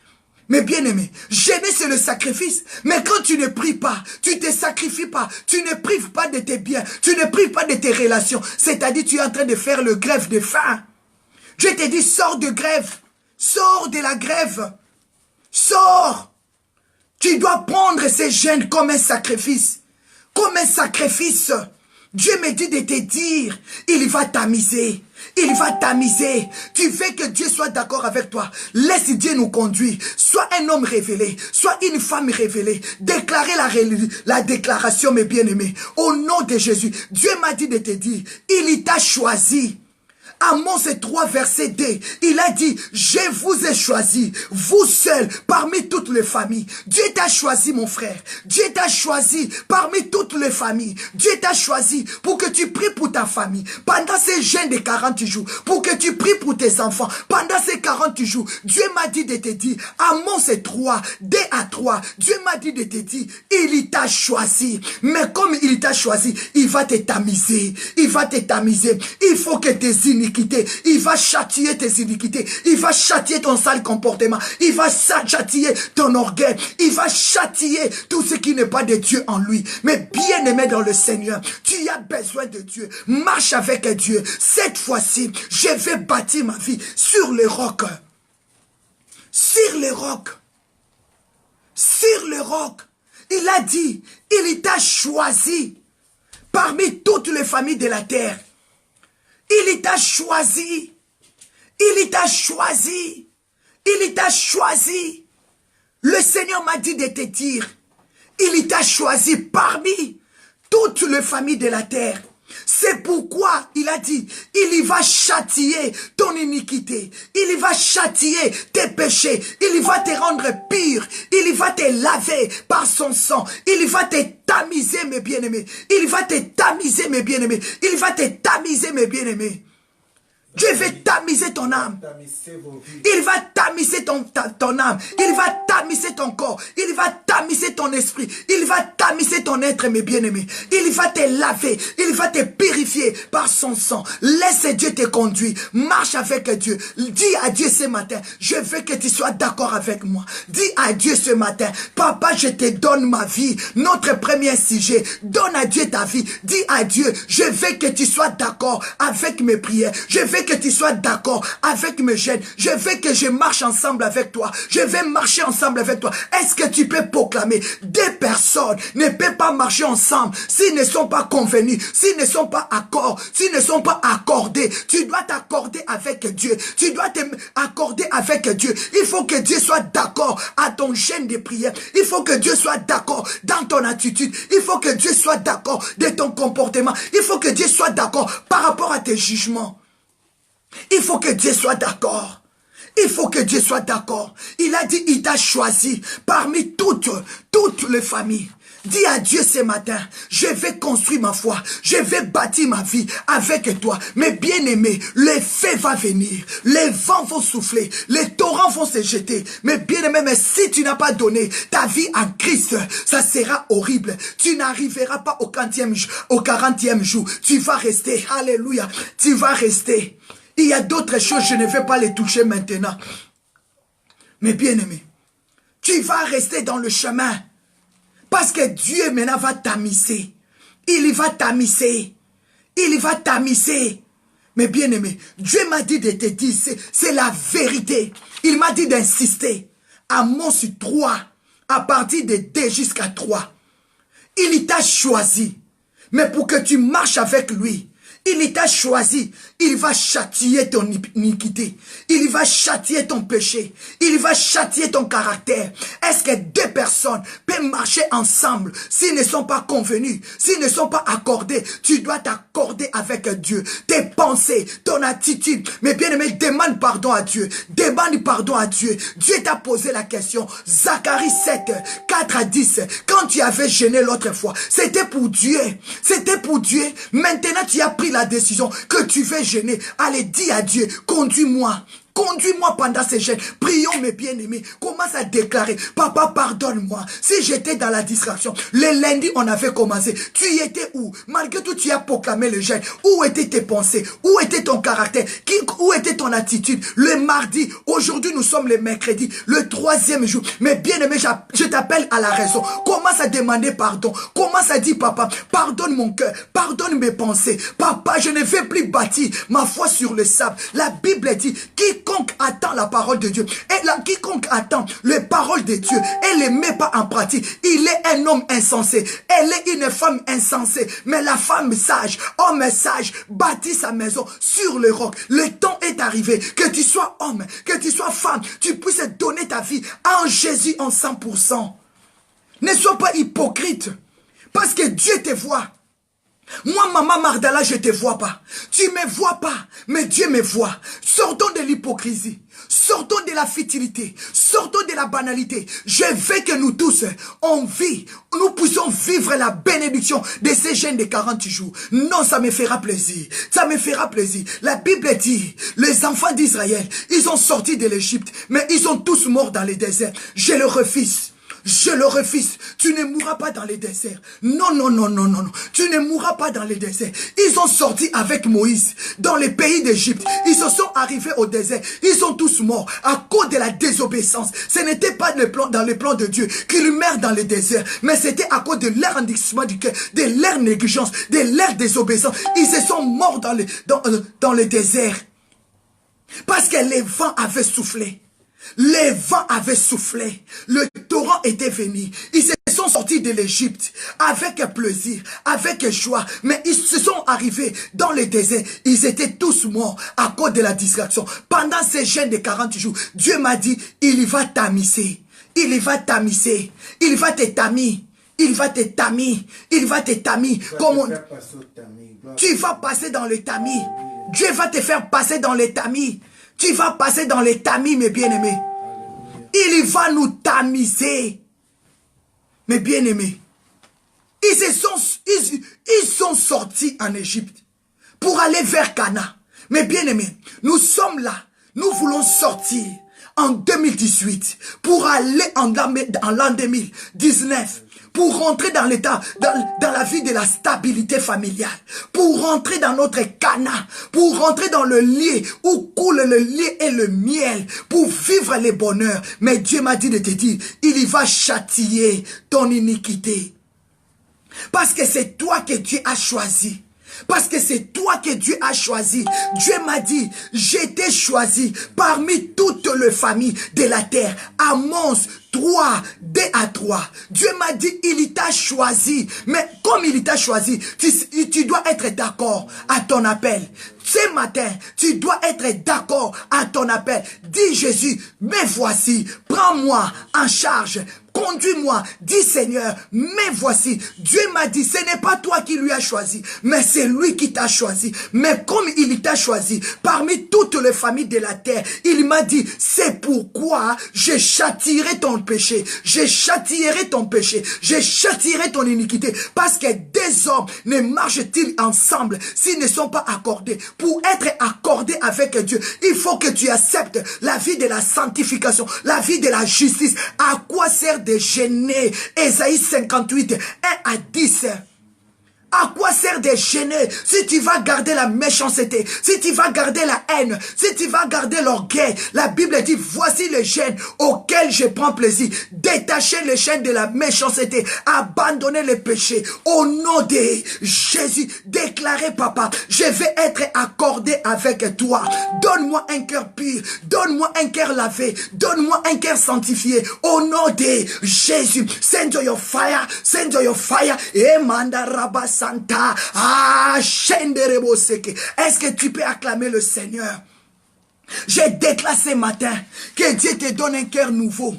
S1: Mais bien aimé, jeûner c'est le sacrifice. Mais quand tu ne pries pas, tu ne te sacrifies pas, tu ne prives pas de tes biens, tu ne prives pas de tes relations, c'est-à-dire tu es en train de faire le grève de faim. Dieu te dit, sors de grève. Sors de la grève. Sors. Tu dois prendre ces jeûnes comme un sacrifice. Comme un sacrifice. Dieu me dit de te dire, il va tamiser. Il va tamiser. Tu veux que Dieu soit d'accord avec toi. Laisse Dieu nous conduire. Sois un homme révélé. Sois une femme révélée. Déclarez la déclaration, mes bien-aimés. Au nom de Jésus. Dieu m'a dit de te dire, il t'a choisi Amos 3, verset 2, il a dit, je vous ai choisi, vous seuls, parmi toutes les familles. Dieu t'a choisi, mon frère. Dieu t'a choisi parmi toutes les familles. Dieu t'a choisi pour que tu pries pour ta famille. Pendant ces jeûnes de 40 jours, pour que tu pries pour tes enfants. Pendant ces 40 jours, Dieu m'a dit de te dire, Amos 3, 2 à 3, Dieu m'a dit de te dire, il t'a choisi. Mais comme il t'a choisi, il va te tamiser. Il va te tamiser. Il faut que tes iniquités, il va châtier tes iniquités. Il va châtier ton sale comportement. Il va châtier ton orgueil. Il va châtier tout ce qui n'est pas de Dieu en lui. Mais bien aimé dans le Seigneur, tu as besoin de Dieu. Marche avec Dieu. Cette fois-ci, je vais bâtir ma vie sur les rocs. Sur les rocs. Sur les rocs. Il a dit, il t'a choisi parmi toutes les familles de la terre. Il t'a choisi. Il t'a choisi. Il t'a choisi. Le Seigneur m'a dit de te dire, il t'a choisi parmi toutes les familles de la terre. C'est pourquoi il a dit, il va châtier ton iniquité, il va châtier tes péchés, il va te rendre pur, il va te laver par son sang, il va te tamiser mes bien-aimés, il va te tamiser mes bien-aimés, il va te tamiser mes bien-aimés. Dieu va tamiser ton âme. Il va tamiser ton âme. Il va tamiser ton corps. Il va tamiser ton esprit. Il va tamiser ton être, mes bien-aimés. Il va te laver. Il va te purifier par son sang. Laisse Dieu te conduire. Marche avec Dieu. Dis à Dieu ce matin, je veux que tu sois d'accord avec moi. Dis à Dieu ce matin, papa, je te donne ma vie. Notre premier sujet, donne à Dieu ta vie. Dis à Dieu, je veux que tu sois d'accord avec mes prières. Je veux que tu sois d'accord avec mes jeûnes. Je veux que je marche ensemble avec toi. Je vais marcher ensemble avec toi. Est-ce que tu peux proclamer? Deux personnes ne peuvent pas marcher ensemble s'ils ne sont pas convenus, s'ils ne sont pas accords, s'ils ne sont pas accordés. Tu dois t'accorder avec Dieu. Tu dois t'accorder avec Dieu. Il faut que Dieu soit d'accord à ton jeûne de prière. Il faut que Dieu soit d'accord dans ton attitude. Il faut que Dieu soit d'accord de ton comportement. Il faut que Dieu soit d'accord par rapport à tes jugements. Il faut que Dieu soit d'accord. Il faut que Dieu soit d'accord. Il a dit, il t'a choisi parmi toutes les familles. Dis à Dieu ce matin, je vais construire ma foi, je vais bâtir ma vie avec toi. Mais bien aimé, le feu va venir, les vents vont souffler, les torrents vont se jeter. Mais bien aimé, mais si tu n'as pas donné ta vie à Christ, ça sera horrible. Tu n'arriveras pas au 40e jour. Tu vas rester, alléluia, tu vas rester. Il y a d'autres choses, je ne vais pas les toucher maintenant. Mais bien aimé, tu vas rester dans le chemin. Parce que Dieu maintenant va tamiser. Il va tamiser. Il va tamiser. Mais bien aimé, Dieu m'a dit de te dire, c'est la vérité. Il m'a dit d'insister. Amos 3, à partir de 2 jusqu'à 3. Il t'a choisi. Mais pour que tu marches avec lui, il t'a choisi. Il va châtier ton iniquité. Il va châtier ton péché. Il va châtier ton caractère. Est-ce que deux personnes peuvent marcher ensemble s'ils ne sont pas convenus, s'ils ne sont pas accordés? Tu dois t'accorder avec Dieu. Tes pensées, ton attitude. Mais bien aimé, demande pardon à Dieu. Demande pardon à Dieu. Dieu t'a posé la question. Zacharie 7, 4 à 10. Quand tu avais gêné l'autre fois, c'était pour Dieu. C'était pour Dieu. Maintenant, tu as pris la décision que tu veux gêner. Allez, dis à Dieu, conduis-moi. Conduis-moi pendant ces jeûnes. Prions mes bien-aimés. Commence à déclarer, papa, pardonne-moi. Si j'étais dans la distraction, le lundi, on avait commencé. Tu y étais où? Malgré tout, tu as proclamé le jeûne. Où étaient tes pensées? Où était ton caractère? Où était ton attitude? Le mardi, aujourd'hui, nous sommes le mercredi, le 3e jour. Mais bien-aimé, je t'appelle à la raison. Commence à demander pardon. Commence à dire, papa, pardonne mon cœur. Pardonne mes pensées. Papa, je ne vais plus bâtir ma foi sur le sable. La Bible dit, quiconque attend la parole de Dieu, et là, quiconque attend les paroles de Dieu et les met pas en pratique, il est un homme insensé. Elle est une femme insensée. Mais la femme sage, homme sage, bâtit sa maison sur le roc. Le temps est arrivé que tu sois homme, que tu sois femme, tu puisses donner ta vie en Jésus en 100%. Ne sois pas hypocrite, parce que Dieu te voit. Moi, maman Mardala, je ne te vois pas. Tu ne me vois pas, mais Dieu me voit. Sortons de l'hypocrisie. Sortons de la futilité. Sortons de la banalité. Je veux que nous tous, on vit. Nous puissions vivre la bénédiction de ces jeûnes de 40 jours. Non, ça me fera plaisir. Ça me fera plaisir. La Bible dit, les enfants d'Israël, ils ont sorti de l'Égypte, mais ils sont tous morts dans les déserts. Je le refuse. Je le refuse. Tu ne mourras pas dans les déserts. Non, non, non, non, non, non. Tu ne mourras pas dans les déserts. Ils ont sorti avec Moïse dans les pays d'Égypte. Ils se sont arrivés au désert. Ils sont tous morts à cause de la désobéissance. Ce n'était pas dans le plan de Dieu qu'ils meurent dans les déserts, mais c'était à cause de leur endurcissement du cœur, de leur négligence, de leur désobéissance. Ils se sont morts dans les déserts parce que les vents avaient soufflé. Les vents avaient soufflé, le torrent était venu, ils se sont sortis de l'Égypte avec plaisir, avec joie, mais ils se sont arrivés dans le désert, ils étaient tous morts à cause de la distraction. Pendant ces jeûnes de 40 jours, Dieu m'a dit, il va tamiser, il va tamiser, il va te tamis. Il va te tamis, il va te tamis. Tu vas passer dans le tamis. Dieu va te faire passer dans le tamis. Tu vas passer dans les tamis, mes bien-aimés. Il va nous tamiser. Mes bien-aimés. Ils sont sortis en Égypte pour aller vers Cana. Mes bien-aimés, nous sommes là. Nous voulons sortir en 2018 pour aller en l'an 2019. Pour rentrer dans l'état, dans la vie de la stabilité familiale, pour rentrer dans notre Cana, pour rentrer dans le lieu où coule le lait et le miel, pour vivre les bonheurs. Mais Dieu m'a dit de te dire, il va châtier ton iniquité. Parce que c'est toi que Dieu a choisi. Parce que c'est toi que Dieu a choisi. Dieu m'a dit, j'ai été choisi parmi toutes les familles de la terre. Amos 3, 2 à 3. Dieu m'a dit, il t'a choisi. Mais comme il t'a choisi, tu dois être d'accord à ton appel. Ce matin, tu dois être d'accord à ton appel. Dis Jésus, me voici, prends-moi en charge. Conduis-moi, dis Seigneur, me voici. Dieu m'a dit, ce n'est pas toi qui lui as choisi, mais c'est lui qui t'a choisi. Mais comme il t'a choisi, parmi toutes les familles de la terre, il m'a dit, c'est pourquoi je châtierai ton péché, je châtierai ton péché, je châtierai ton iniquité. Parce que des hommes ne marchent-ils ensemble s'ils ne sont pas accordés. Pour être accordé avec Dieu, il faut que tu acceptes la vie de la sanctification, la vie de la justice. À quoi sert de gêner? Ésaïe 58, 1 à 10. À quoi sert de gêner si tu vas garder la méchanceté, si tu vas garder la haine, si tu vas garder l'orgueil? La Bible dit, voici les chaînes auxquelles je prends plaisir. Détacher les chaînes de la méchanceté, abandonner les péchés. Au nom de Jésus, déclarer, papa, je vais être accordé avec toi. Donne-moi un cœur pur, donne-moi un cœur lavé, donne-moi un cœur sanctifié. Au nom de Jésus, send your fire, send your fire. Et mandaraba Santa. Ah, est-ce que tu peux acclamer le Seigneur? J'ai déclaré ce matin que Dieu te donne un cœur nouveau.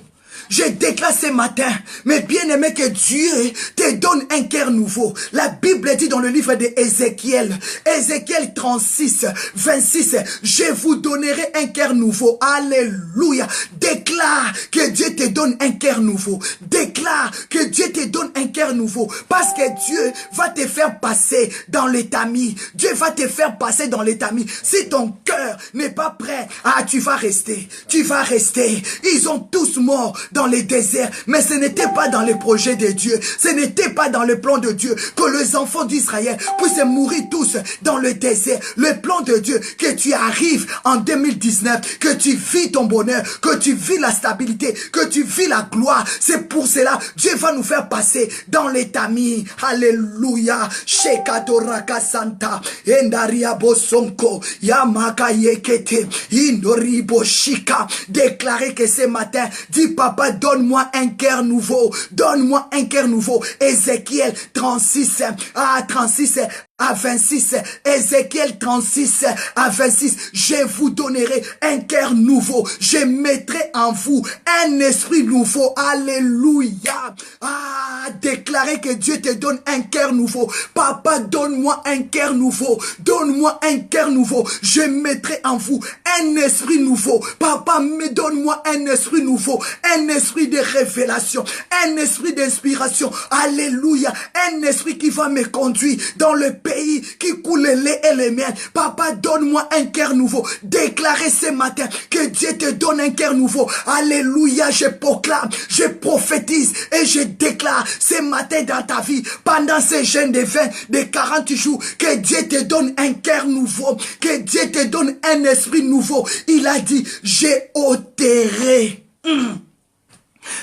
S1: Je déclare ce matin, mes bien-aimés, que Dieu te donne un cœur nouveau. La Bible dit dans le livre d'Ézéchiel, Ézéchiel 36, 26, je vous donnerai un cœur nouveau. Alléluia. Déclare que Dieu te donne un cœur nouveau. Déclare que Dieu te donne un cœur nouveau. Parce que Dieu va te faire passer dans les tamis. Dieu va te faire passer dans les tamis. Si ton cœur n'est pas prêt, tu vas rester. Tu vas rester. Ils ont tous morts dans les déserts, mais ce n'était pas dans les projets de Dieu, ce n'était pas dans le plan de Dieu que les enfants d'Israël puissent mourir tous dans le désert. Le plan de Dieu, que tu arrives en 2019, que tu vis ton bonheur, que tu vis la stabilité, que tu vis la gloire. C'est pour cela Dieu va nous faire passer dans les tamis. Alléluia. Shekatoraka Santa Endaria Bosonko Yamaka Yekete Indoribo Shika. Déclarez que ce matin, dis papa, donne-moi un cœur nouveau. Donne-moi un cœur nouveau. Ézéchiel 36, à 26, Ézéchiel 36 à 26, je vous donnerai un cœur nouveau, je mettrai en vous un esprit nouveau, alléluia. Ah, déclarez que Dieu te donne un cœur nouveau. Papa, donne-moi un cœur nouveau, donne-moi un cœur nouveau, je mettrai en vous un esprit nouveau. Papa, donne-moi un esprit nouveau, un esprit de révélation, un esprit d'inspiration, alléluia, un esprit qui va me conduire dans le pays qui coule le lait et le miel. Papa, donne-moi un cœur nouveau. Déclarez ce matin que Dieu te donne un cœur nouveau. Alléluia, je proclame, je prophétise et je déclare ce matin dans ta vie, pendant ces jeûnes de 20, de 40 jours, que Dieu te donne un cœur nouveau, que Dieu te donne un esprit nouveau. Il a dit, j'ai ôterai.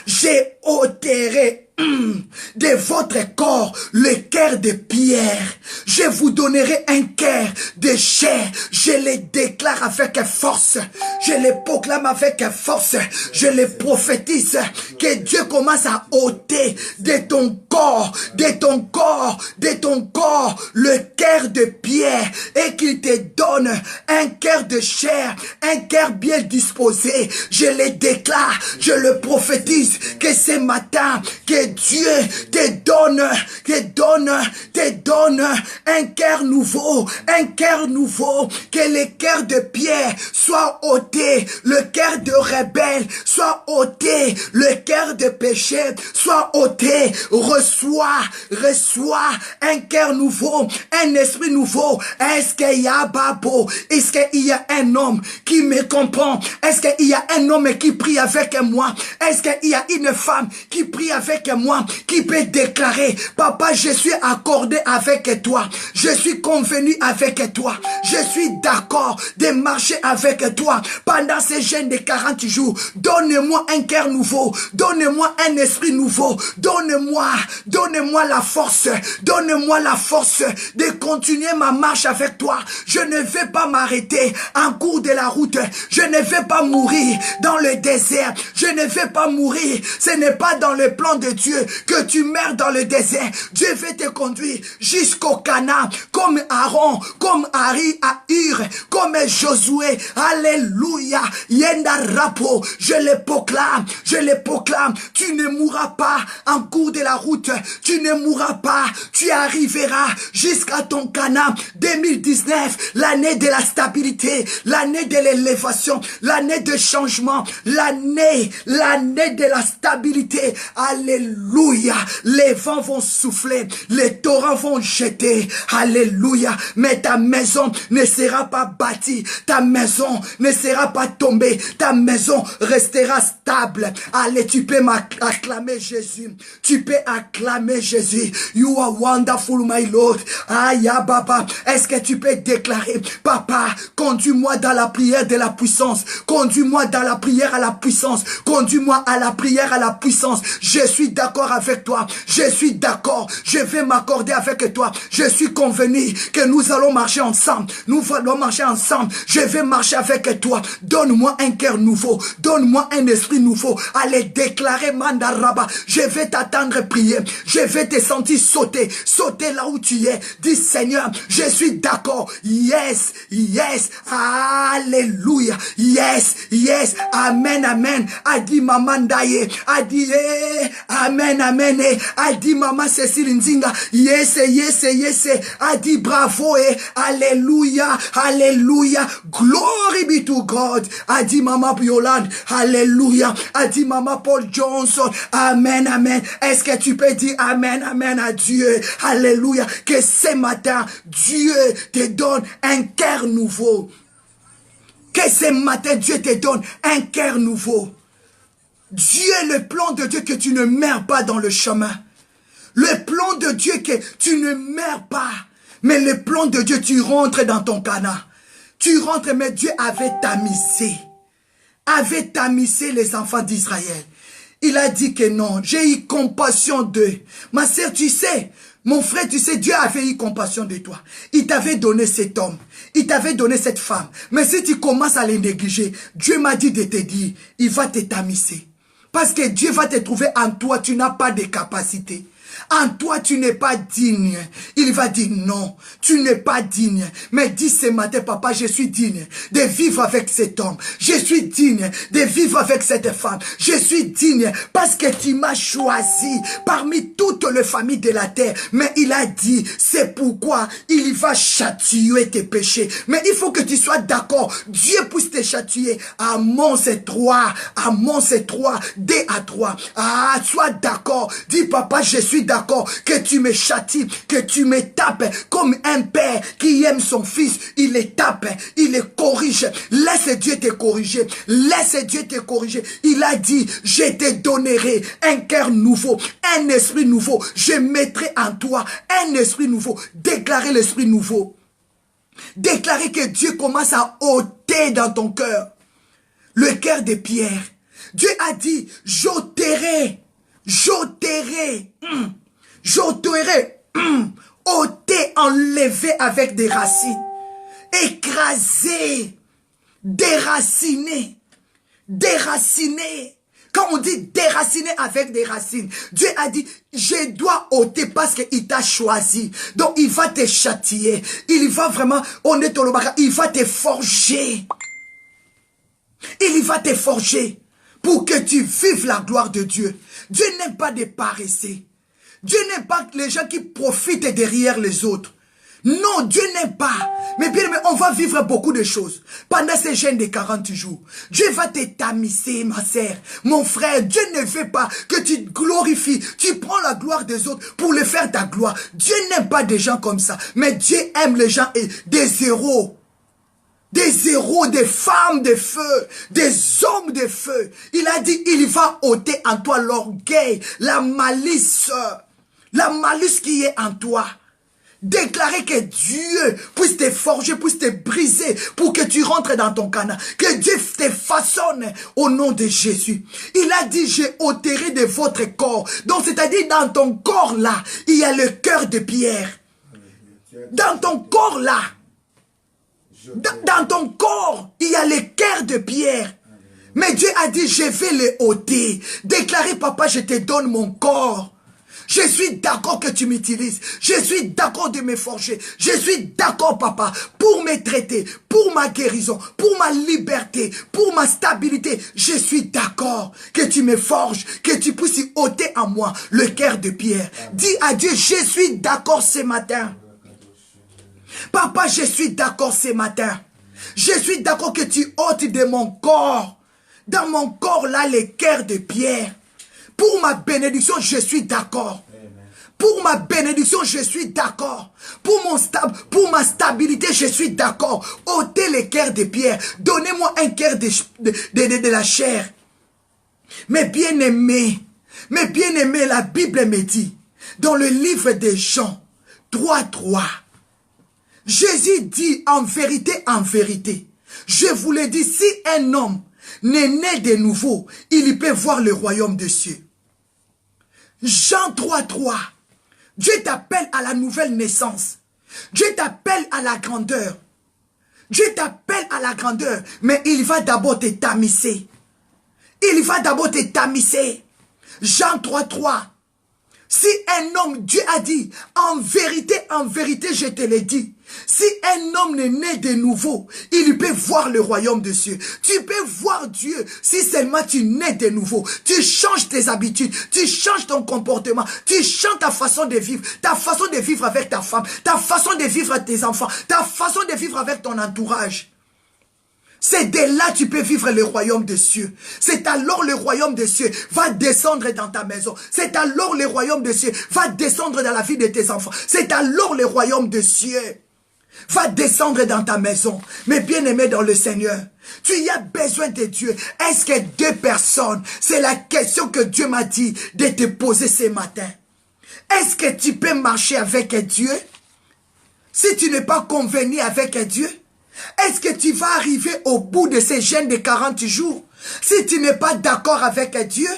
S1: J'ai ôterai de votre corps le cœur de pierre. Je vous donnerai un cœur de chair. Je le déclare avec force. Je le proclame avec force. Je le prophétise que Dieu commence à ôter de ton corps, le cœur de pierre et qu'il te donne un cœur de chair, un cœur bien disposé. Je le déclare, je le prophétise que ce matin, que Dieu te donne un cœur nouveau, que le cœur de pierre soit ôté, le cœur de rebelle soit ôté, le cœur de péché soit ôté. Reçois un cœur nouveau, un esprit nouveau. Est-ce qu'il y a Babo? Est-ce qu'il y a un homme qui me comprend? Est-ce qu'il y a un homme qui prie avec moi? Est-ce qu'il y a une femme qui prie avec moi, qui peut déclarer, papa, je suis accordé avec toi, je suis convenu avec toi, je suis d'accord de marcher avec toi pendant ces jeûnes de 40 jours. Donne-moi un cœur nouveau, donne-moi un esprit nouveau, donne-moi la force de continuer ma marche avec toi. Je ne vais pas m'arrêter en cours de la route, je ne vais pas mourir dans le désert, je ne vais pas mourir. Ce n'est pas dans le plan de Dieu que tu meurs dans le désert. Dieu veut te conduire jusqu'au Canaan, comme Aaron, comme Ari à Hur, comme Josué. Alléluia. Yenda Rapo, je le proclame. Tu ne mourras pas en cours de la route. Tu ne mourras pas. Tu arriveras jusqu'à ton Canaan. 2019, l'année de la stabilité, l'année de l'élévation, l'année de changement, l'année de la stabilité. Alléluia. Les vents vont souffler, les torrents vont jeter. Alléluia. Mais ta maison ne sera pas bâtie, ta maison ne sera pas tombée, ta maison restera stable. Allez, tu peux acclamer Jésus. Tu peux acclamer Jésus. You are wonderful, my Lord. Aya Baba. Est-ce que tu peux déclarer, papa, conduis-moi dans la prière de la puissance. Conduis-moi dans la prière à la puissance. Conduis-moi à la prière à la puissance. Je suis d'accord avec toi. Je suis d'accord. Je vais m'accorder avec toi. Je suis convenu que nous allons marcher ensemble. Nous allons marcher ensemble. Je vais marcher avec toi. Donne-moi un cœur nouveau. Donne-moi un esprit nouveau. Allez déclarer Mandaraba. Je vais t'attendre prier. Je vais te sentir sauter. Sauter là où tu es. Dis Seigneur, je suis d'accord. Yes, yes. Alléluia. Yes, yes. Amen, amen. Adi Mamandaye. Adi amen, amen. Adi Mama Cécile Nzinga. Yes, yes, yes. Adi bravo. Alléluia. Alléluia. Glory be to God. Adi Mama Yolande. Alléluia. Adi Mama Paul Johnson. Amen, amen. Est-ce que tu peux dire amen, amen à Dieu? Alléluia. Que ce matin, Dieu te donne un cœur nouveau. Que ce matin, Dieu te donne un cœur nouveau. Dieu, le plan de Dieu, que tu ne meurs pas dans le chemin. Le plan de Dieu, que tu ne meurs pas. Mais le plan de Dieu, tu rentres dans ton Canaan. Tu rentres, mais Dieu avait tamisé. Avait tamisé les enfants d'Israël. Il a dit que non, j'ai eu compassion d'eux. Ma sœur, tu sais, mon frère, tu sais, Dieu avait eu compassion de toi. Il t'avait donné cet homme. Il t'avait donné cette femme. Mais si tu commences à les négliger, Dieu m'a dit de te dire, il va te tamiser. Parce que Dieu va te trouver en toi, tu n'as pas de capacité. En toi, tu n'es pas digne. Il va dire non, tu n'es pas digne. Mais dis ce matin, papa, je suis digne de vivre avec cet homme. Je suis digne de vivre avec cette femme. Je suis digne parce que tu m'as choisi parmi toutes les familles de la terre. Mais il a dit, c'est pourquoi il va châtier tes péchés. Mais il faut que tu sois d'accord. Dieu puisse te châtier. Amos 3, Amos 3, 2 à 3. Ah, sois d'accord. Dis, papa, je suis d'accord que tu me châties, que tu me tapes comme un père qui aime son fils. Il le tape, il le corrige. Laisse Dieu te corriger. Laisse Dieu te corriger. Il a dit, je te donnerai un cœur nouveau, un esprit nouveau. Je mettrai en toi un esprit nouveau. Déclarer l'esprit nouveau. Déclarer que Dieu commence à ôter dans ton cœur le cœur de pierre. Dieu a dit, j'ôterai, ôter, enlever avec des racines, écraser, déraciner. Quand on dit déraciner avec des racines, Dieu a dit, je dois ôter parce qu'il t'a choisi. Donc il va te châtier. Il va vraiment, il va te forger. Il va te forger pour que tu vives la gloire de Dieu. Dieu n'aime pas des paresseux. Dieu n'aime pas les gens qui profitent derrière les autres. Non, Dieu n'aime pas. Mais bien, on va vivre beaucoup de choses pendant ces jeûnes de 40 jours. Dieu va te tamiser, ma sœur, mon frère. Dieu ne veut pas que tu glorifies. Tu prends la gloire des autres pour le faire ta gloire. Dieu n'aime pas des gens comme ça. Mais Dieu aime les gens des héros. Des héros, des femmes de feu, des hommes de feu. Il a dit, il va ôter en toi l'orgueil, la malice qui est en toi. Déclarer que Dieu puisse te forger, puisse te briser pour que tu rentres dans ton canal. Que Dieu te façonne au nom de Jésus. Il a dit, je ôterai de votre corps. Donc, c'est-à-dire, dans ton corps là, il y a le cœur de pierre. Dans ton corps là, dans ton corps, il y a le cœur de pierre. Mais Dieu a dit, je vais le ôter. Déclarez, papa, je te donne mon corps. Je suis d'accord que tu m'utilises. Je suis d'accord de me forger. Je suis d'accord, papa, pour me traiter, pour ma guérison, pour ma liberté, pour ma stabilité. Je suis d'accord que tu me forges, que tu puisses y ôter en moi le cœur de pierre. Dis à Dieu, je suis d'accord ce matin. Papa, je suis d'accord ce matin. Je suis d'accord que tu ôtes de mon corps. Dans mon corps, là, les cœurs de pierre. Pour ma bénédiction, je suis d'accord. Pour ma bénédiction, je suis d'accord. Pour ma stabilité, je suis d'accord. ôtez les cœurs de pierre. Donnez-moi un cœur de la chair. Mais bien aimé, la Bible me dit, dans le livre de Jean 3:3, Jésus dit en vérité, je vous le dis, si un homme n'est né de nouveau, il peut voir le royaume des cieux. Jean 3:3, Dieu t'appelle à la nouvelle naissance. Dieu t'appelle à la grandeur. Dieu t'appelle à la grandeur, mais il va d'abord te tamiser. Il va d'abord te tamiser. Jean 3:3. Si un homme, Dieu a dit, en vérité, je te l'ai dit, si un homme est né de nouveau, il peut voir le royaume de Dieu. Tu peux voir Dieu si seulement tu nais de nouveau. Tu changes tes habitudes, tu changes ton comportement, tu changes ta façon de vivre avec ta femme, ta façon de vivre avec tes enfants, ta façon de vivre avec ton entourage. C'est de là que tu peux vivre le royaume des cieux. C'est alors le royaume des cieux va descendre dans ta maison. C'est alors le royaume des cieux va descendre dans la vie de tes enfants. C'est alors le royaume des cieux va descendre dans ta maison. Mais bien aimé dans le Seigneur, tu y as besoin de Dieu. Est-ce que deux personnes, c'est la question que Dieu m'a dit de te poser ce matin. Est-ce que tu peux marcher avec Dieu si tu n'es pas convenu avec Dieu? Est-ce que tu vas arriver au bout de ces jeûnes de 40 jours si tu n'es pas d'accord avec Dieu?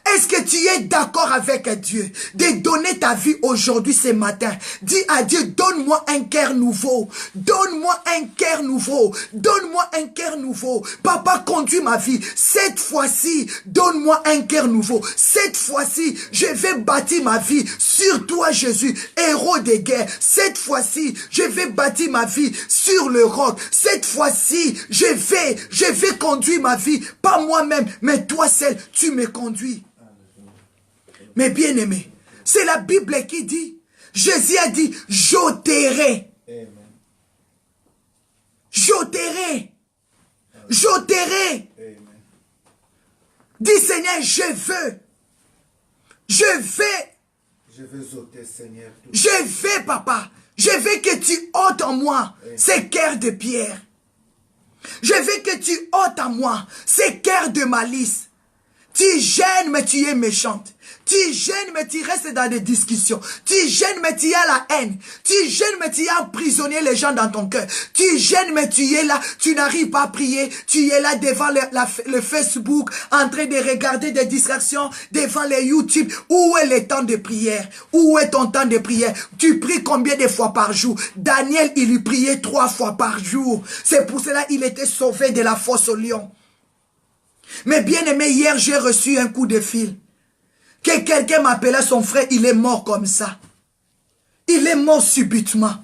S1: Est-ce que tu es d'accord avec Dieu de donner ta vie aujourd'hui, ce matin? Dis à Dieu, donne-moi un cœur nouveau. Donne-moi un cœur nouveau. Donne-moi un cœur nouveau. Papa, conduis ma vie. Cette fois-ci, donne-moi un cœur nouveau. Cette fois-ci, je vais bâtir ma vie sur toi, Jésus, héros des guerres. Cette fois-ci, je vais bâtir ma vie sur le roc. Cette fois-ci, je vais conduire ma vie, pas moi-même, mais toi seul, tu me conduis. Mais bien aimé, c'est la Bible qui dit, Jésus a dit, j'ôterai. J'ôterai. J'ôterai. Dis Seigneur, je veux. Je veux
S2: ôter, Seigneur.
S1: Je veux, papa. Je veux que tu ôtes en moi ces cœurs de pierre. Je veux que tu ôtes en moi ces cœurs de malice. Tu gênes, mais tu es méchante. Tu gênes, mais tu restes dans des discussions. Tu gênes, mais tu as la haine. Tu gênes, mais tu as emprisonné les gens dans ton cœur. Tu gênes, mais tu es là. Tu n'arrives pas à prier. Tu es là devant le Facebook, en train de regarder des distractions, devant les YouTube. Où est le temps de prière? Où est ton temps de prière? Tu pries combien de fois par jour? Daniel, il lui priait 3 fois par jour. C'est pour cela qu'il était sauvé de la fosse au lion. Mais bien aimé, hier j'ai reçu un coup de fil. Que quelqu'un m'appelait son frère, il est mort comme ça. Il est mort subitement.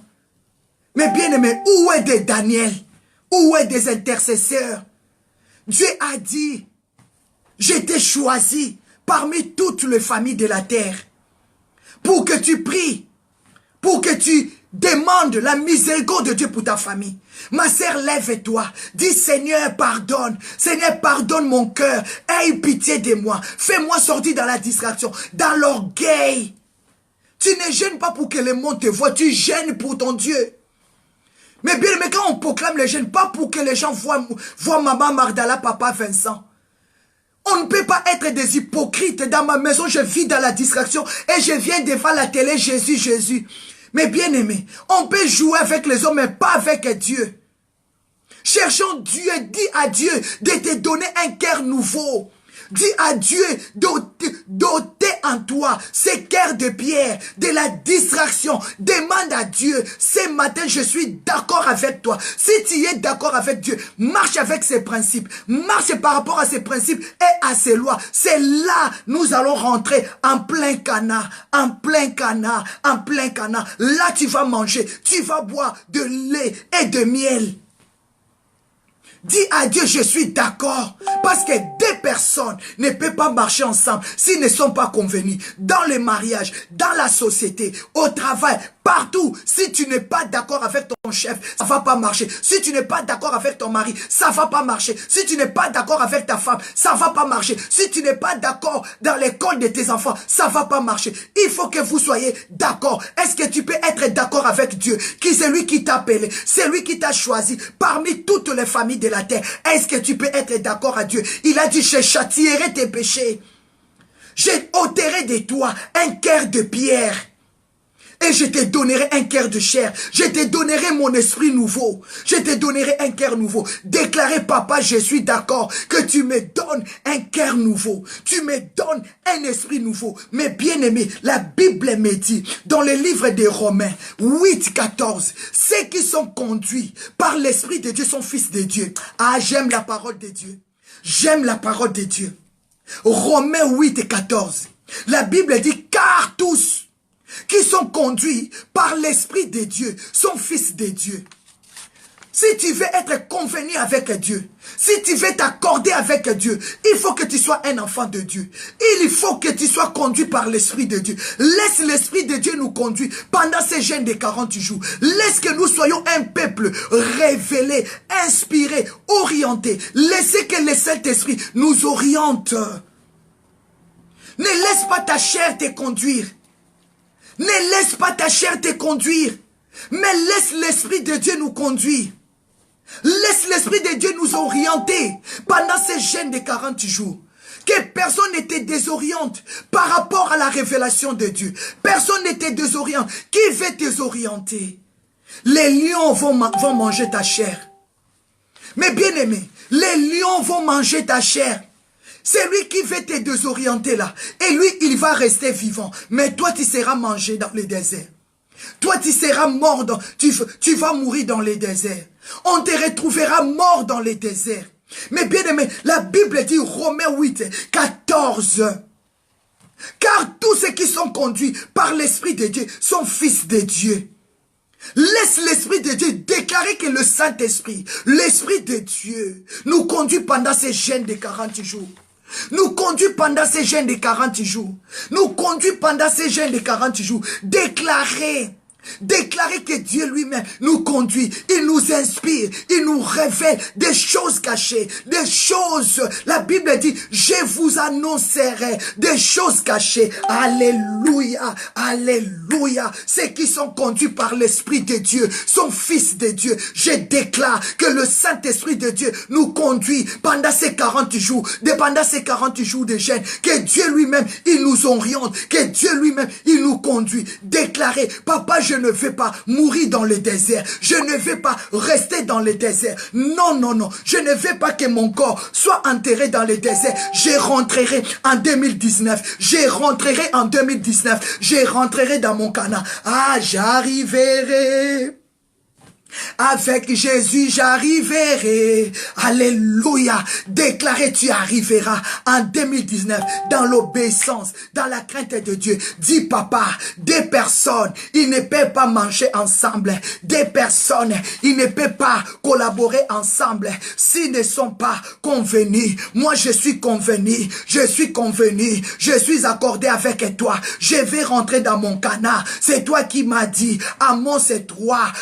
S1: Mais bien aimé, où est des Daniel? Où est des intercesseurs? Dieu a dit, je t'ai choisi parmi toutes les familles de la terre. Pour que tu pries. Pour que tu demandes la miséricorde de Dieu pour ta famille. Ma sœur, lève-toi. Dis, Seigneur, pardonne. Seigneur, pardonne mon cœur. Aie pitié de moi. Fais-moi sortir dans la distraction, dans l'orgueil. Tu ne gênes pas pour que le monde te voie. Tu gênes pour ton Dieu. Mais bien, mais quand on proclame le gêne, pas pour que les gens voient maman Mardala, papa Vincent. On ne peut pas être des hypocrites. Dans ma maison, je vis dans la distraction et je viens devant la télé, Jésus, Jésus. Mais bien aimé, on peut jouer avec les hommes, mais pas avec Dieu. Cherchons Dieu, dis à Dieu de te donner un cœur nouveau. Dis à Dieu d'ôter en toi ces cœurs de pierre, de la distraction. Demande à Dieu, ce matin je suis d'accord avec toi. Si tu es d'accord avec Dieu, marche avec ses principes. Marche par rapport à ses principes et à ses lois. C'est là nous allons rentrer en plein canard, en plein canard, en plein canard. Là tu vas manger, tu vas boire de lait et de miel. Dis à Dieu, je suis d'accord. Parce que 2 personnes ne peuvent pas marcher ensemble s'ils ne sont pas convenus. Dans le mariage, dans la société, au travail, partout. Si tu n'es pas d'accord avec ton chef, ça ne va pas marcher. Si tu n'es pas d'accord avec ton mari, ça ne va pas marcher. Si tu n'es pas d'accord avec ta femme, ça ne va pas marcher. Si tu n'es pas d'accord dans l'école de tes enfants, ça ne va pas marcher. Il faut que vous soyez d'accord. Est-ce que tu peux être d'accord avec Dieu? Qui c'est lui qui t'a appelé? C'est lui qui t'a choisi parmi toutes les familles de la terre. Est-ce que tu peux être d'accord à Dieu? Il a dit, je châtierai tes péchés. Je ôterai de toi un cœur de pierre. Et je te donnerai un cœur de chair. Je te donnerai mon esprit nouveau. Je te donnerai un cœur nouveau. Déclarez, papa, je suis d'accord que tu me donnes un cœur nouveau. Tu me donnes un esprit nouveau. Mais bien aimé, la Bible me dit, dans le livre des Romains 8, 14, ceux qui sont conduits par l'Esprit de Dieu sont fils de Dieu. Ah, j'aime la parole de Dieu. J'aime la parole de Dieu. Romains 8, 14. La Bible dit, car tous qui sont conduits par l'Esprit de Dieu sont fils de Dieu. Si tu veux être convenu avec Dieu, si tu veux t'accorder avec Dieu, il faut que tu sois un enfant de Dieu. Il faut que tu sois conduit par l'Esprit de Dieu. Laisse l'Esprit de Dieu nous conduire pendant ces jeûnes de 40 jours. Laisse que nous soyons un peuple révélé, inspiré, orienté. Laissez que le Saint-Esprit nous oriente. Ne laisse pas ta chair te conduire. Ne laisse pas ta chair te conduire, mais laisse l'Esprit de Dieu nous conduire. Laisse l'Esprit de Dieu nous orienter pendant ces jeûnes de 40 jours. Que personne ne te désoriente par rapport à la révélation de Dieu. Personne ne te désoriente. Qui veut te orienter? Les lions vont manger ta chair. Mais bien aimé, les lions vont manger ta chair. C'est lui qui veut te désorienter là. Et lui, il va rester vivant. Mais toi, tu seras mangé dans le désert. Toi, tu seras mort, tu vas mourir dans les déserts. On te retrouvera mort dans les déserts. Mais bien aimé, la Bible dit, Romains 8, 14. Car tous ceux qui sont conduits par l'Esprit de Dieu sont fils de Dieu. Laisse l'Esprit de Dieu déclarer que le Saint-Esprit, l'Esprit de Dieu, nous conduit pendant ces jeûnes de 40 jours. Nous conduit pendant ces jeûnes de 40 jours. Nous conduit pendant ces jeûnes de 40 jours. Déclarer que Dieu lui-même nous conduit, il nous inspire, il nous révèle des choses cachées, des choses, la Bible dit, je vous annoncerai des choses cachées. Alléluia, alléluia. Ceux qui sont conduits par l'Esprit de Dieu sont fils de Dieu. Je déclare que le Saint-Esprit de Dieu nous conduit pendant ces 40 jours, pendant ces 40 jours de jeûne, que Dieu lui-même, il nous oriente, que Dieu lui-même, il nous conduit. Déclarer, papa, je ne vais pas mourir dans le désert. Je ne vais pas rester dans le désert. Non, non, non. Je ne vais pas que mon corps soit enterré dans le désert. Je rentrerai en 2019. Je rentrerai en 2019. Je rentrerai dans mon Canaan. Ah, j'arriverai. Avec Jésus, j'arriverai. Alléluia. Déclarez, tu arriveras en 2019 dans l'obéissance, dans la crainte de Dieu. Dis, papa, des personnes, ils ne peuvent pas manger ensemble. Des personnes, ils ne peuvent pas collaborer ensemble s'ils ne sont pas convenus. Moi, je suis convenu. Je suis convenu. Je suis accordé avec toi. Je vais rentrer dans mon Canaan. C'est toi qui m'as dit. Amos 3,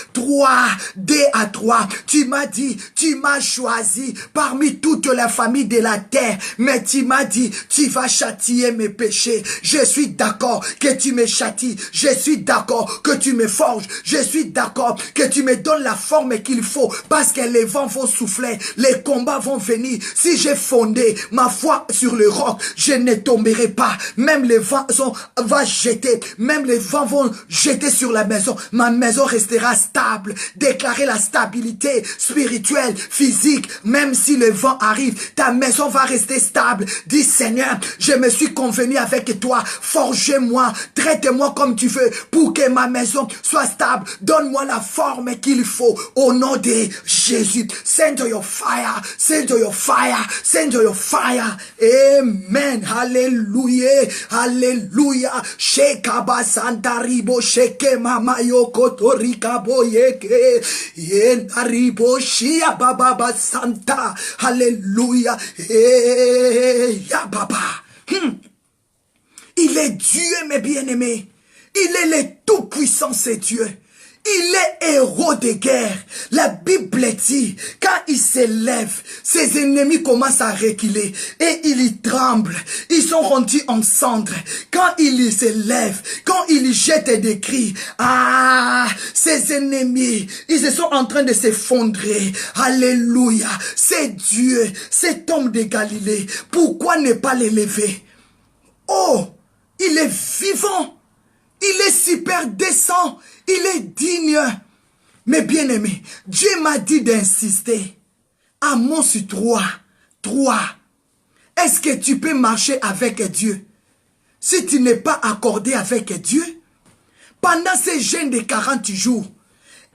S1: 2 à 3, tu m'as dit, tu m'as choisi parmi toutes les familles de la terre, mais tu m'as dit, tu vas châtier mes péchés. Je suis d'accord que tu me châties, je suis d'accord que tu me forges, je suis d'accord que tu me donnes la forme qu'il faut, parce que les vents vont souffler, les combats vont venir. Si j'ai fondé ma foi sur le roc, je ne tomberai pas. Même les vents vont jeter, même les vents vont jeter sur la maison, ma maison restera stable. Déclarer la stabilité spirituelle, physique, même si le vent arrive, ta maison va rester stable. Dis, Seigneur, je me suis convenu avec toi, forge-moi, traite-moi comme tu veux, pour que ma maison soit stable. Donne-moi la forme qu'il faut, au nom de Jésus. Send your fire, send your fire, send your fire. Amen, alléluia, alléluia. Shekaba Santa Ribo, Sheke Mama Yokotorika Boyeke. Yenaribo Shia Baba Santa. Alléluia. Ya Baba. Il est Dieu, mes bien-aimés. Il est le tout-puissant, c'est Dieu. Il est héros de guerre. La Bible dit, quand il s'élève, ses ennemis commencent à reculer et ils tremblent. Ils sont rendus en cendres. Quand il s'élève, quand il jette des cris, ses ennemis, ils se sont en train de s'effondrer. Alléluia. C'est Dieu, cet homme de Galilée. Pourquoi ne pas l'élever? Oh, il est vivant. Il est super décent. Il est digne. Mais bien aimé, Dieu m'a dit d'insister. Amos 3. Est-ce que tu peux marcher avec Dieu? Si tu n'es pas accordé avec Dieu, pendant ces jeûnes de 40 jours,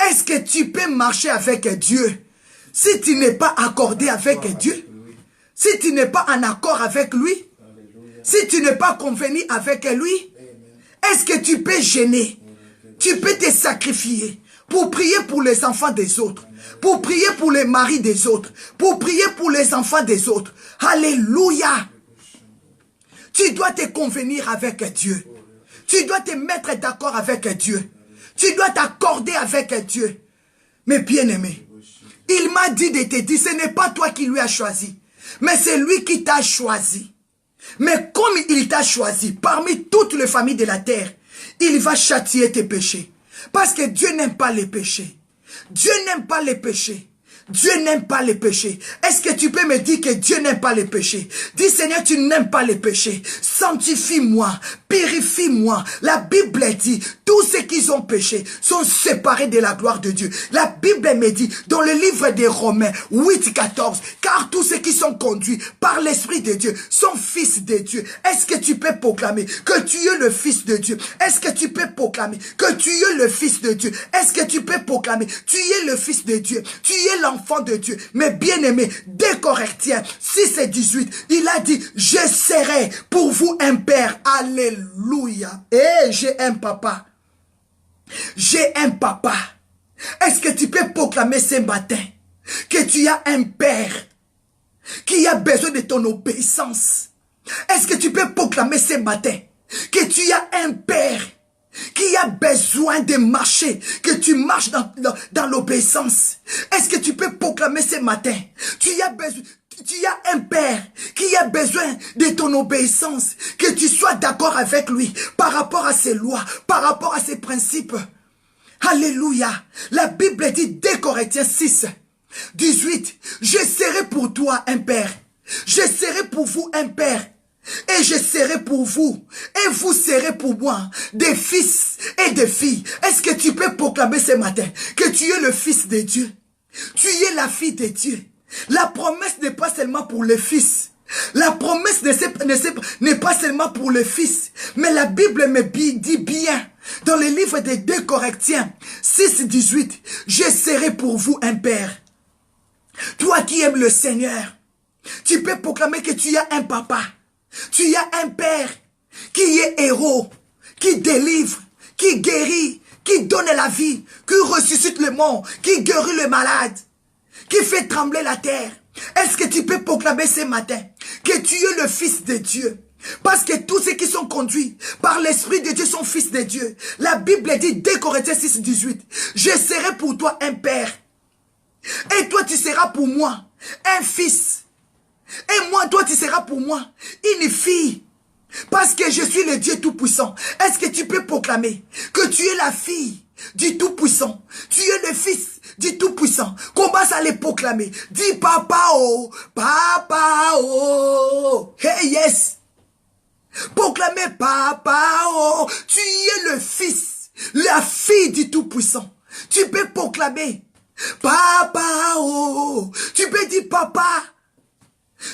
S1: est-ce que tu peux marcher avec Dieu? Si tu n'es pas accordé avec Dieu, si tu n'es pas en accord avec lui, si tu n'es pas convenu avec lui, est-ce que tu peux gêner? Tu peux te sacrifier pour prier pour les enfants des autres, pour prier pour les maris des autres, pour prier pour les enfants des autres. Alléluia. Tu dois te convenir avec Dieu. Tu dois te mettre d'accord avec Dieu. Tu dois t'accorder avec Dieu. Mais bien aimé, il m'a dit de te dire, ce n'est pas toi qui lui as choisi, mais c'est lui qui t'a choisi. Mais comme il t'a choisi parmi toutes les familles de la terre, il va châtier tes péchés. Parce que Dieu n'aime pas les péchés. Dieu n'aime pas les péchés. Dieu n'aime pas les péchés. Est-ce que tu peux me dire que Dieu n'aime pas les péchés? Dis, Seigneur, tu n'aimes pas les péchés. Sanctifie-moi. Purifie-moi. La Bible dit, tous ceux qui ont péché sont séparés de la gloire de Dieu. La Bible me dit, dans le livre des Romains 8:14, car tous ceux qui sont conduits par l'Esprit de Dieu sont fils de Dieu. Est-ce que tu peux proclamer que tu es le fils de Dieu? Est-ce que tu peux proclamer que tu es le fils de Dieu? Est-ce que tu peux proclamer tu es le fils de Dieu? Tu es l'enfant de Dieu. Mais bien aimé, des Corinthiens 6:18, il a dit, je serai pour vous un père. Alléluia. Et j'ai un papa. J'ai un papa. Est-ce que tu peux proclamer ce matin que tu as un père qui a besoin de ton obéissance? Est-ce que tu peux proclamer ce matin que tu as un père qui a besoin de marcher, que tu marches dans l'obéissance? Est-ce que tu peux proclamer ce matin, tu as un père qui a besoin de ton obéissance, que tu sois d'accord avec lui par rapport à ses lois, par rapport à ses principes? Alléluia. La Bible dit, 2 Corinthiens 6:18, je serai pour toi un père, je serai pour vous un père, et je serai pour vous, et vous serez pour moi des fils et des filles. Est-ce que tu peux proclamer ce matin que tu es le fils de Dieu? Tu es la fille de Dieu. La promesse n'est pas seulement pour le fils. La promesse n'est pas seulement pour le fils. Mais la Bible me dit bien, dans le livre des 2 Corinthiens 6:18, je serai pour vous un père. Toi qui aimes le Seigneur, tu peux proclamer que tu as un papa. Tu as un père qui est héros, qui délivre, qui guérit, qui donne la vie, qui ressuscite le mort, qui guérit le malade, qui fait trembler la terre. Est-ce que tu peux proclamer ce matin que tu es le fils de Dieu? Parce que tous ceux qui sont conduits par l'Esprit de Dieu sont fils de Dieu. La Bible dit, 2 Corinthiens 6:18, je serai pour toi un père, et toi tu seras pour moi un fils. Et moi, toi, tu seras pour moi une fille. Parce que je suis le Dieu Tout-Puissant. Est-ce que tu peux proclamer que tu es la fille du Tout-Puissant? Tu es le fils du Tout-Puissant. Commence à les proclamer. Dis papa oh, papa oh. Hey yes. Proclamez papa oh. Tu es le fils, la fille du Tout-Puissant. Tu peux proclamer papa oh. Tu peux dire papa,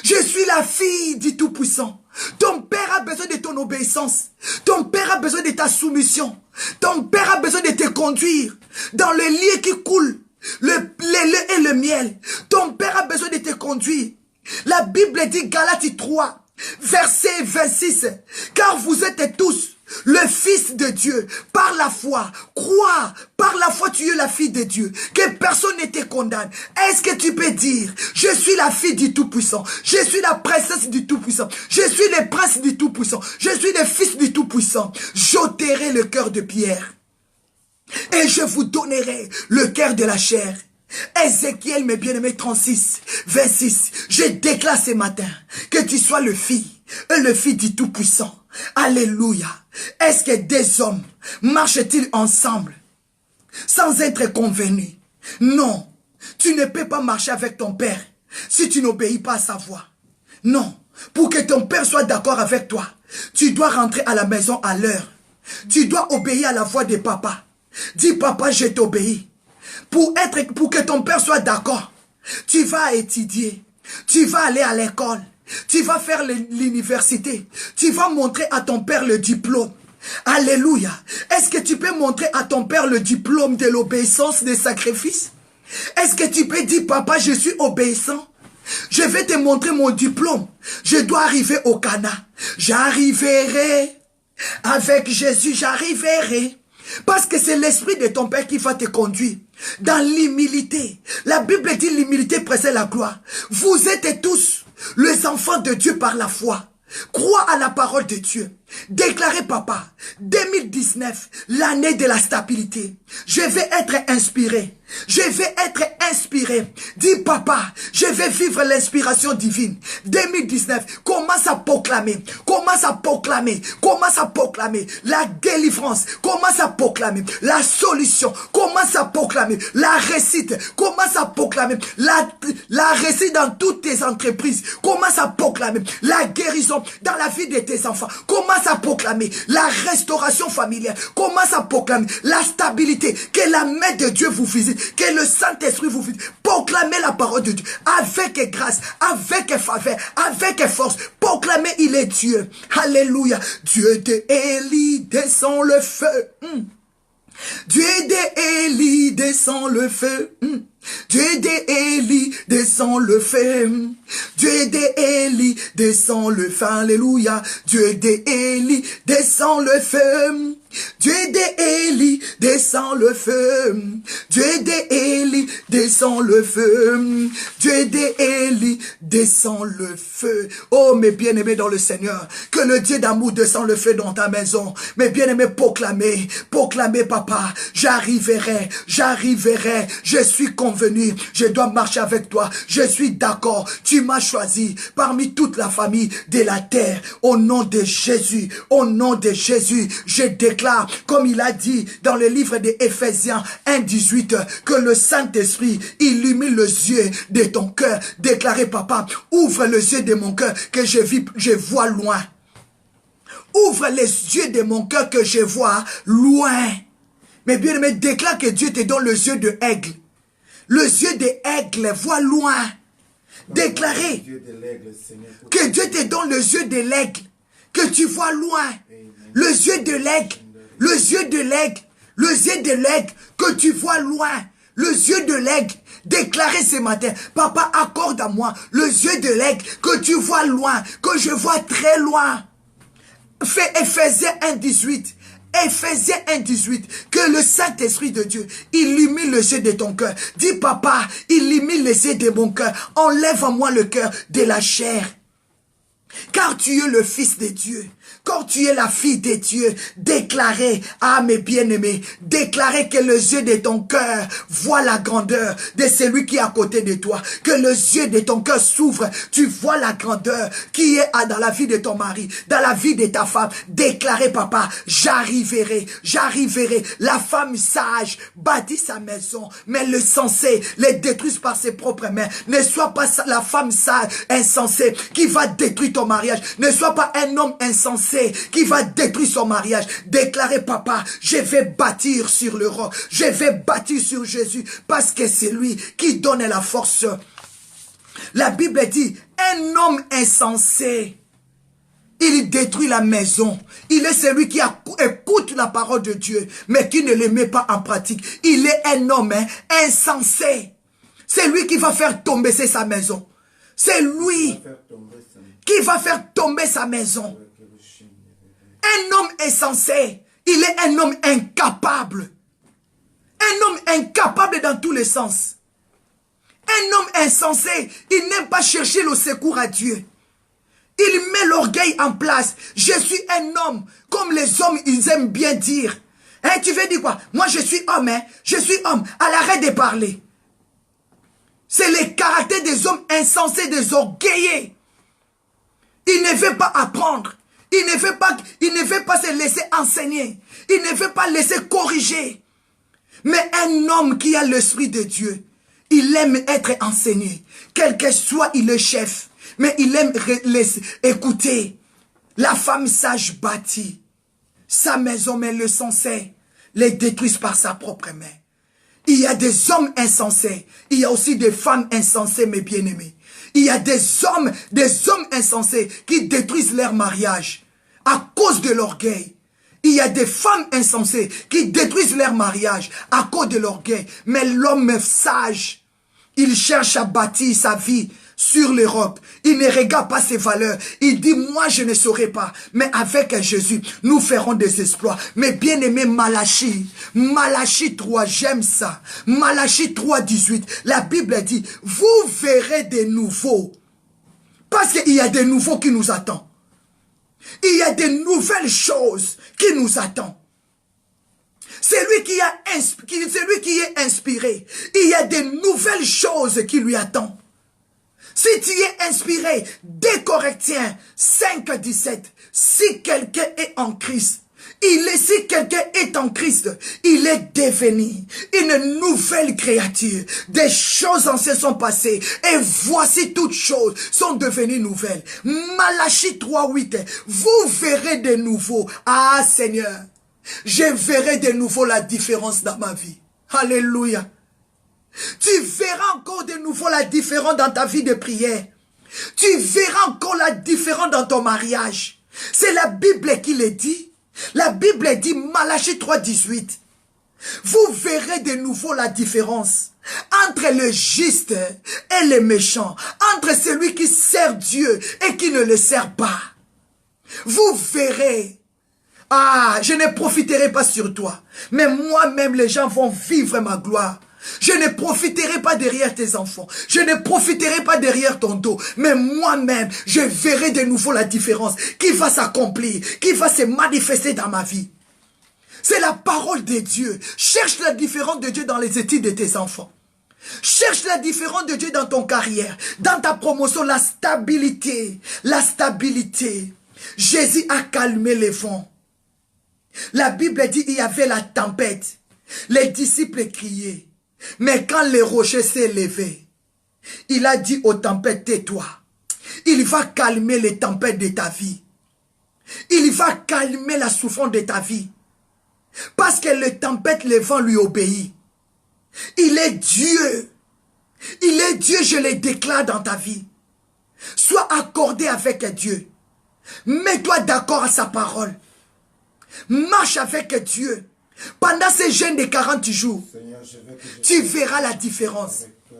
S1: je suis la fille du Tout-Puissant. Ton père a besoin de ton obéissance. Ton père a besoin de ta soumission. Ton père a besoin de te conduire dans le lait qui coule, le lait et le miel. Ton père a besoin de te conduire. La Bible dit, Galates 3, verset 26, car vous êtes tous le fils de Dieu par la foi. Crois, par la foi tu es la fille de Dieu, que personne ne te condamne. Est-ce que tu peux dire, je suis la fille du Tout-Puissant, je suis la princesse du Tout-Puissant, je suis le prince du Tout-Puissant, je suis le fils du Tout-Puissant. J'ôterai le cœur de pierre et je vous donnerai le cœur de la chair. Ézéchiel, mes bien-aimés, 36, 26. Je déclare ce matin que tu sois le fils et le fils du Tout-Puissant. Alléluia. Est-ce que des hommes marchent-ils ensemble sans être convenus? Non. Tu ne peux pas marcher avec ton père si tu n'obéis pas à sa voix. Non. Pour que ton père soit d'accord avec toi, tu dois rentrer à la maison à l'heure. Tu dois obéir à la voix de papa. Dis papa, je t'obéis. Pour que ton père soit d'accord, tu vas étudier, tu vas aller à l'école, tu vas faire l'université, tu vas montrer à ton père le diplôme. Alléluia. Est-ce que tu peux montrer à ton père le diplôme de l'obéissance des sacrifices? Est-ce que tu peux dire, papa, je suis obéissant? Je vais te montrer mon diplôme. Je dois arriver au Cana. J'arriverai. Avec Jésus, j'arriverai. Parce que c'est l'esprit de ton père qui va te conduire dans l'humilité. La Bible dit l'humilité précède la gloire. Vous êtes tous les enfants de Dieu par la foi. Crois à la parole de Dieu. Déclarez papa, 2019, l'année de la stabilité. Je vais être inspiré Je vais être inspiré. Dis papa, je vais vivre l'inspiration divine. 2019, commence à proclamer. Commence à proclamer. Commence à proclamer. La délivrance. Commence à proclamer. La solution. Commence à proclamer. La réussite. Commence à proclamer. La réussite dans toutes tes entreprises. Commence à proclamer. La guérison dans la vie de tes enfants. Commence à proclamer. La restauration familiale. Commence à proclamer. La stabilité. Que la main de Dieu vous visite. Que le Saint-Esprit vous visite. Proclamez la parole de Dieu. Avec grâce. Avec faveur. Avec force. Proclamez, il est Dieu. Alléluia. Dieu de Élie descend le feu. Dieu d'Élie descend le feu. Dieu d'Élie descend le feu. Dieu d'Élie descend le feu. Alléluia. Dieu d'Élie descend le feu. Dieu d'Élie descend le feu. Dieu d'Élie descend le feu. Dieu d'Élie descend le feu. Oh mes bien-aimés dans le Seigneur, que le Dieu d'amour descend le feu dans ta maison. Mes bien-aimés, proclamez, proclamez papa, j'arriverai, j'arriverai, je suis convenu, je dois marcher avec toi, je suis d'accord, tu m'as choisi parmi toute la famille de la terre. Au nom de Jésus, au nom de Jésus, je déclare, comme il a dit dans le livre des Éphésiens 1:18, que le Saint-Esprit illumine les yeux de ton cœur. Déclarez papa, ouvre les yeux de mon cœur que je vois loin. Ouvre les yeux de mon cœur que je vois loin. Mais bien aimé, déclare que Dieu te donne les yeux de aigle. Les yeux de aigle voient loin. Déclarez que Dieu te donne les yeux de l'aigle, que tu vois loin. Les yeux de l'aigle, les yeux de l'aigle, les yeux de l'aigle, que tu vois loin. Les yeux de l'aigle, déclarez ce matin, papa, accorde à moi les yeux de l'aigle, que tu vois loin, que je vois très loin. Fais Éphésiens 1:18. Éphésiens 1:18, que le Saint-Esprit de Dieu illumine les yeux de ton cœur. Dis papa, illumine les yeux de mon cœur. Enlève à moi le cœur de la chair. Car tu es le Fils de Dieu. Quand tu es la fille de Dieu, déclarez, ah mes bien-aimés, déclarez que les yeux de ton cœur voient la grandeur de celui qui est à côté de toi. Que les yeux de ton cœur s'ouvrent, tu vois la grandeur qui est dans la vie de ton mari, dans la vie de ta femme. Déclarez papa, j'arriverai, j'arriverai. La femme sage bâtit sa maison, mais le sensé les détruit par ses propres mains. Ne sois pas la femme sage, insensée, qui va détruire ton mariage. Ne sois pas un homme insensé qui va détruire son mariage. Déclarez papa, je vais bâtir sur le roc, je vais bâtir sur Jésus, parce que c'est lui qui donne la force. La Bible dit, un homme insensé, il détruit la maison. Il est celui qui écoute la parole de Dieu, mais qui ne le met pas en pratique. Il est un homme insensé. C'est lui qui va faire tomber sa maison. C'est lui qui va faire tomber sa maison. Un homme insensé, il est un homme incapable. Un homme incapable dans tous les sens. Un homme insensé, il n'aime pas chercher le secours à Dieu. Il met l'orgueil en place. Je suis un homme, comme les hommes, ils aiment bien dire. Hein, tu veux dire quoi? Moi, je suis homme, hein? Je suis homme. À l'arrêt de parler. C'est le caractère des hommes insensés, des orgueillés. Il ne veut pas apprendre. Il ne veut pas se laisser enseigner. Il ne veut pas laisser corriger. Mais un homme qui a l'Esprit de Dieu, il aime être enseigné. Quel que soit il est chef. Mais il aime écouter. La femme sage bâtit sa maison, mais le sensé les détruit par sa propre main. Il y a des hommes insensés. Il y a aussi des femmes insensées, mes bien-aimés. Il y a des hommes insensés qui détruisent leur mariage à cause de l'orgueil. Il y a des femmes insensées qui détruisent leur mariage à cause de l'orgueil. Mais l'homme sage, il cherche à bâtir sa vie sur l'Europe. Il ne regarde pas ses valeurs. Il dit, moi je ne saurais pas. Mais avec Jésus, nous ferons des exploits. Mais bien aimé Malachie 3, j'aime ça. Malachie 3:18, la Bible dit, vous verrez des nouveaux. Parce qu'il y a des nouveaux qui nous attendent. Il y a des nouvelles choses qui nous attendent. Celui qui est inspiré, il y a de nouvelles choses qui lui attendent. Si tu es inspiré, 2 Corinthiens 5:17, si quelqu'un est en Christ, si quelqu'un est en Christ, il est devenu une nouvelle créature. Des choses anciennes sont passées et voici toutes choses sont devenues nouvelles. Malachie 3:8, vous verrez de nouveau. Ah Seigneur, je verrai de nouveau la différence dans ma vie. Alléluia. Tu verras encore de nouveau la différence dans ta vie de prière. Tu verras encore la différence dans ton mariage. C'est la Bible qui le dit. La Bible dit, Malachie 3:18, vous verrez de nouveau la différence entre le juste et le méchant, entre celui qui sert Dieu et qui ne le sert pas. Vous verrez. Ah, je ne profiterai pas sur toi, mais moi-même les gens vont vivre ma gloire. Je ne profiterai pas derrière tes enfants. Je ne profiterai pas derrière ton dos. Mais moi-même, je verrai de nouveau la différence qui va s'accomplir, qui va se manifester dans ma vie. C'est la parole de Dieu. Cherche la différence de Dieu dans les études de tes enfants. Cherche la différence de Dieu dans ton carrière, dans ta promotion, la stabilité. La stabilité. Jésus a calmé les vents. La Bible dit qu'il y avait la tempête. Les disciples criaient. Mais quand le rocher s'est levé, il a dit aux tempêtes, tais-toi. Il va calmer les tempêtes de ta vie. Il va calmer la souffrance de ta vie. Parce que les tempêtes, le vent lui obéit. Il est Dieu. Il est Dieu, je le déclare dans ta vie. Sois accordé avec Dieu. Mets-toi d'accord à sa parole. Marche avec Dieu. Pendant ces jeûnes de 40 jours, Seigneur, tu verras la différence.
S2: Toi,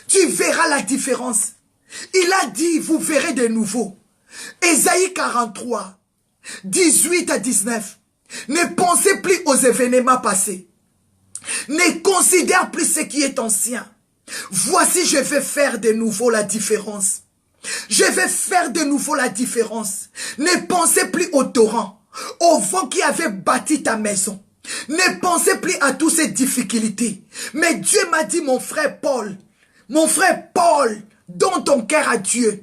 S1: tu verras la différence. Il a dit, vous verrez de nouveau. Ésaïe 43, 18 à 19. Ne pensez plus aux événements passés. Ne considère plus ce qui est ancien. Voici, je vais faire de nouveau la différence. Je vais faire de nouveau la différence. Ne pensez plus au torrent, au vent qui avait bâti ta maison. Ne pensez plus à toutes ces difficultés. Mais Dieu m'a dit, mon frère Paul, donne ton cœur à Dieu.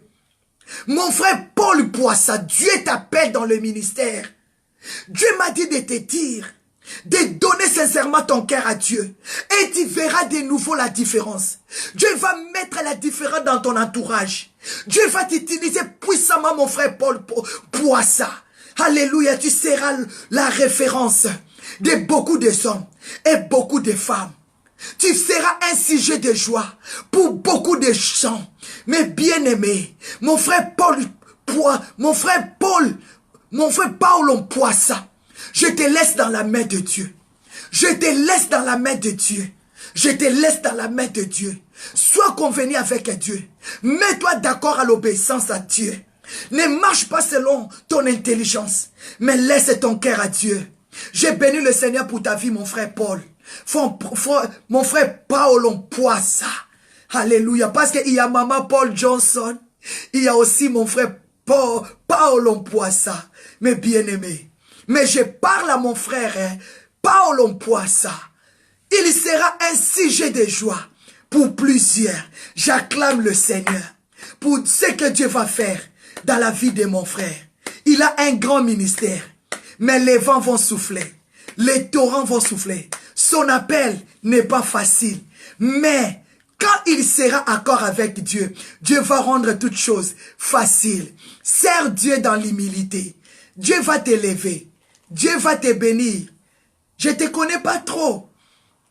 S1: Mon frère Paul Boissa, Dieu t'appelle dans le ministère. Dieu m'a dit de te dire, de donner sincèrement ton cœur à Dieu. Et tu verras de nouveau la différence. Dieu va mettre la différence dans ton entourage. Dieu va t'utiliser puissamment, mon frère Paul Boissa. Alléluia, tu seras la référence de beaucoup de hommes et beaucoup de femmes. Tu seras un sujet de joie pour beaucoup de gens. Mais bien aimé, mon frère Paul Poisson, je te laisse dans la main de Dieu. Je te laisse dans la main de Dieu. Je te laisse dans la main de Dieu. Sois convenu avec Dieu. Mets-toi d'accord à l'obéissance à Dieu. Ne marche pas selon ton intelligence, mais laisse ton cœur à Dieu. J'ai béni le Seigneur pour ta vie, mon frère Paul. Mon frère Paul Poissa. Alléluia. Parce qu'il y a maman Paul Johnson. Il y a aussi mon frère Paul Poissa. Mais bien aimé. Mais je parle à mon frère Paul Poissa. Il sera un sujet de joie pour plusieurs. J'acclame le Seigneur pour ce que Dieu va faire dans la vie de mon frère. Il a un grand ministère. Mais les vents vont souffler. Les torrents vont souffler. Son appel n'est pas facile. Mais quand il sera accord avec Dieu, Dieu va rendre toutes choses faciles. Sers Dieu dans l'humilité. Dieu va t'élever. Dieu va te bénir. Je ne te connais pas trop.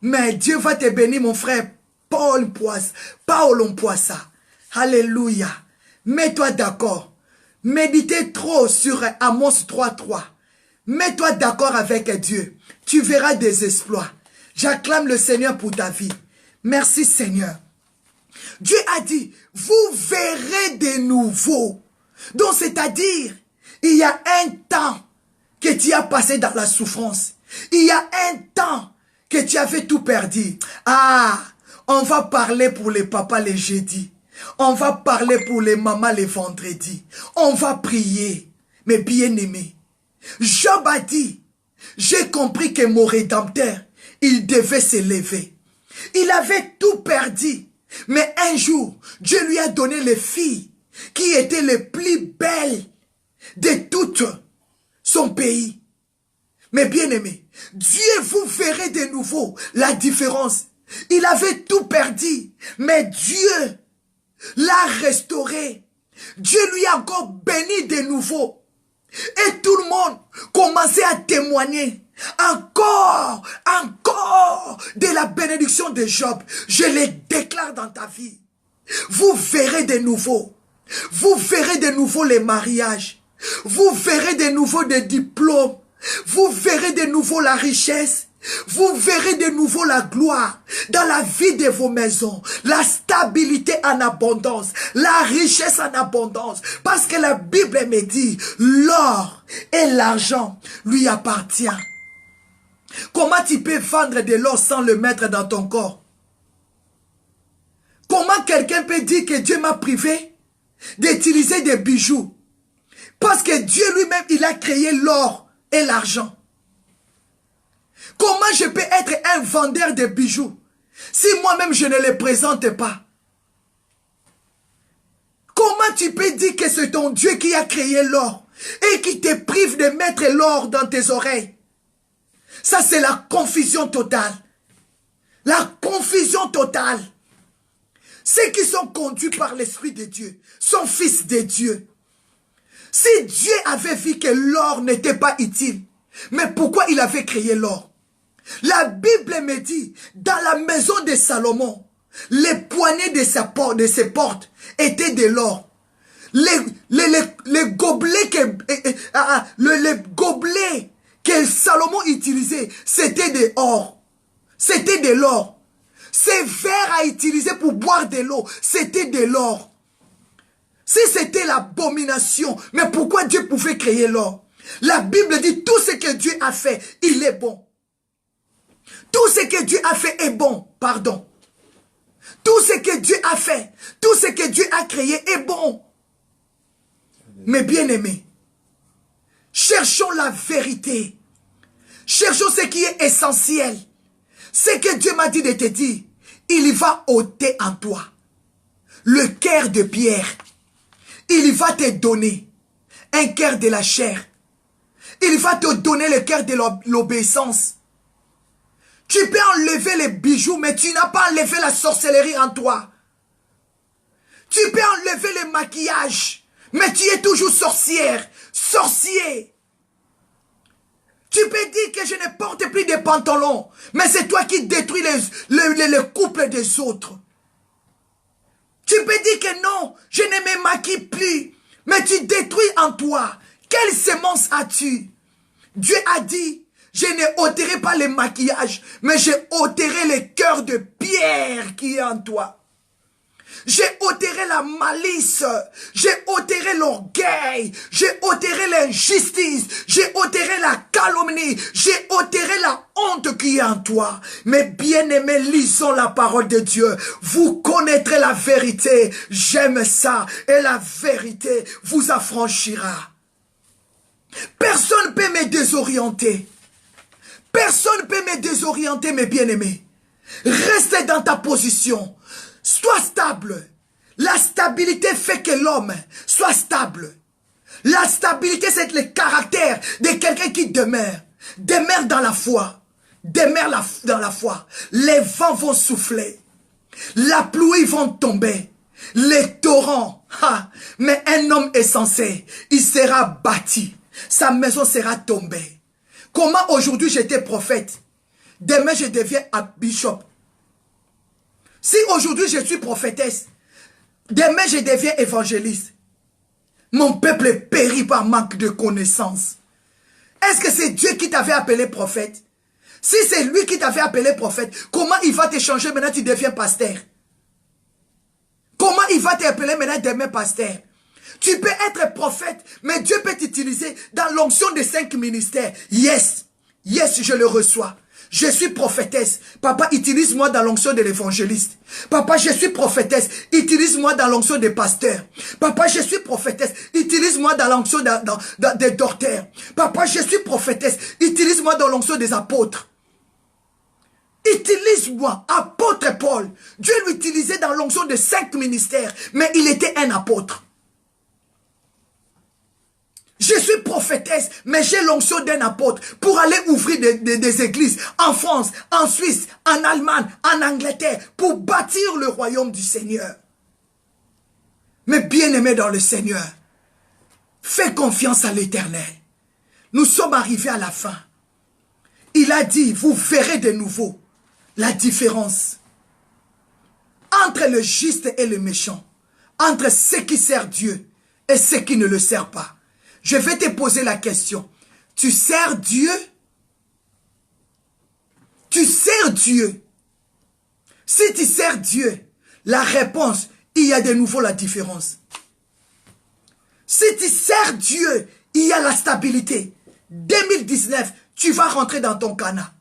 S1: Mais Dieu va te bénir, mon frère Paul Poissa. Alléluia. Mets-toi d'accord. Méditez trop sur Amos 3:3. Mets-toi d'accord avec Dieu. Tu verras des exploits. J'acclame le Seigneur pour ta vie. Merci Seigneur. Dieu a dit, vous verrez de nouveau. Donc c'est-à-dire, il y a un temps que tu as passé dans la souffrance. Il y a un temps que tu avais tout perdu. Ah, on va parler pour les papas les jeudis. On va parler pour les mamans les vendredis. On va prier. Mais bien aimé, Job a dit, j'ai compris que mon Rédempteur, il devait s'élever. Il avait tout perdu. Mais un jour, Dieu lui a donné les filles qui étaient les plus belles de tout son pays. Mais bien aimé, Dieu vous verrez de nouveau la différence. Il avait tout perdu, mais Dieu l'a restauré. Dieu lui a encore béni de nouveau. Et tout le monde commençait à témoigner. Encore de la bénédiction de Job. Je les déclare dans ta vie. Vous verrez de nouveau. Vous verrez de nouveau les mariages. Vous verrez de nouveau des diplômes. Vous verrez de nouveau la richesse. Vous verrez de nouveau la gloire dans la vie de vos maisons, la stabilité en abondance, la richesse en abondance. Parce que la Bible me dit, l'or et l'argent lui appartient. Comment tu peux vendre de l'or sans le mettre dans ton corps? Comment quelqu'un peut dire que Dieu m'a privé d'utiliser des bijoux? Parce que Dieu lui-même, il a créé l'or et l'argent. Comment je peux être un vendeur de bijoux si moi-même je ne les présente pas? Comment tu peux dire que c'est ton Dieu qui a créé l'or et qui te prive de mettre l'or dans tes oreilles? Ça, c'est la confusion totale. La confusion totale. Ceux qui sont conduits par l'Esprit de Dieu sont fils de Dieu. Si Dieu avait vu que l'or n'était pas utile, mais pourquoi il avait créé l'or? La Bible me dit, dans la maison de Salomon, les poignées de ses portes étaient de l'or. Les gobelets que Salomon utilisait, c'était de or. C'était de l'or. Ces verres à utiliser pour boire de l'eau, c'était de l'or. Si c'était l'abomination, mais pourquoi Dieu pouvait créer l'or? La Bible dit, tout ce que Dieu a fait, il est bon. Tout ce que Dieu a fait est bon, pardon. Tout ce que Dieu a fait, tout ce que Dieu a créé est bon. Mais bien aimés, cherchons la vérité. Cherchons ce qui est essentiel. Ce que Dieu m'a dit de te dire, il va ôter en toi le cœur de pierre. Il va te donner un cœur de la chair. Il va te donner le cœur de l'obéissance. Tu peux enlever les bijoux, mais tu n'as pas enlevé la sorcellerie en toi. Tu peux enlever les maquillages, mais tu es toujours sorcière, sorcier. Tu peux dire que je ne porte plus de pantalons, mais c'est toi qui détruis le couple des autres. Tu peux dire que non, je ne me maquille plus, mais tu détruis en toi. Quelle semence as-tu? Dieu a dit, je ne ôterai pas les maquillages, mais je ôterai le cœur de pierre qui est en toi. Je ôterai la malice, je ôterai l'orgueil, je ôterai l'injustice, je ôterai la calomnie, je ôterai la honte qui est en toi. Mais bien aimés, lisons la parole de Dieu. Vous connaîtrez la vérité. J'aime ça. Et la vérité vous affranchira. Personne ne peut me désorienter. Personne ne peut me désorienter, mes bien-aimés. Restez dans ta position. Sois stable. La stabilité fait que l'homme soit stable. La stabilité, c'est le caractère de quelqu'un qui demeure. Demeure dans la foi. Demeure dans la foi. Les vents vont souffler. La pluie va tomber. Les torrents. Mais un homme est censé. Il sera bâti. Sa maison sera tombée. Comment aujourd'hui j'étais prophète? Demain je deviens un bishop. Si aujourd'hui je suis prophétesse, demain je deviens évangéliste. Mon peuple périt par manque de connaissances. Est-ce que c'est Dieu qui t'avait appelé prophète? Si c'est lui qui t'avait appelé prophète, comment il va te changer maintenant tu deviens pasteur? Comment il va t'appeler maintenant demain pasteur? Tu peux être prophète, mais Dieu peut t'utiliser dans l'onction des 5 ministères. Yes, yes, je le reçois. Je suis prophétesse. Papa, utilise-moi dans l'onction de l'évangéliste. Papa, je suis prophétesse. Utilise-moi dans l'onction des pasteurs. Papa, je suis prophétesse. Utilise-moi dans l'onction des docteurs. Papa, je suis prophétesse. Utilise-moi dans l'onction des apôtres. Utilise-moi, apôtre Paul. Dieu l'utilisait dans l'onction de 5 ministères, mais il était un apôtre. Je suis prophétesse, mais j'ai l'onction d'un apôtre pour aller ouvrir des églises en France, en Suisse, en Allemagne, en Angleterre, pour bâtir le royaume du Seigneur. Mais bien-aimés dans le Seigneur, fais confiance à l'Éternel. Nous sommes arrivés à la fin. Il a dit, vous verrez de nouveau la différence entre le juste et le méchant, entre ceux qui servent Dieu et ceux qui ne le servent pas. Je vais te poser la question. Tu sers Dieu? Tu sers Dieu? Si tu sers Dieu, la réponse, il y a de nouveau la différence. Si tu sers Dieu, il y a la stabilité. 2019, tu vas rentrer dans ton Cana.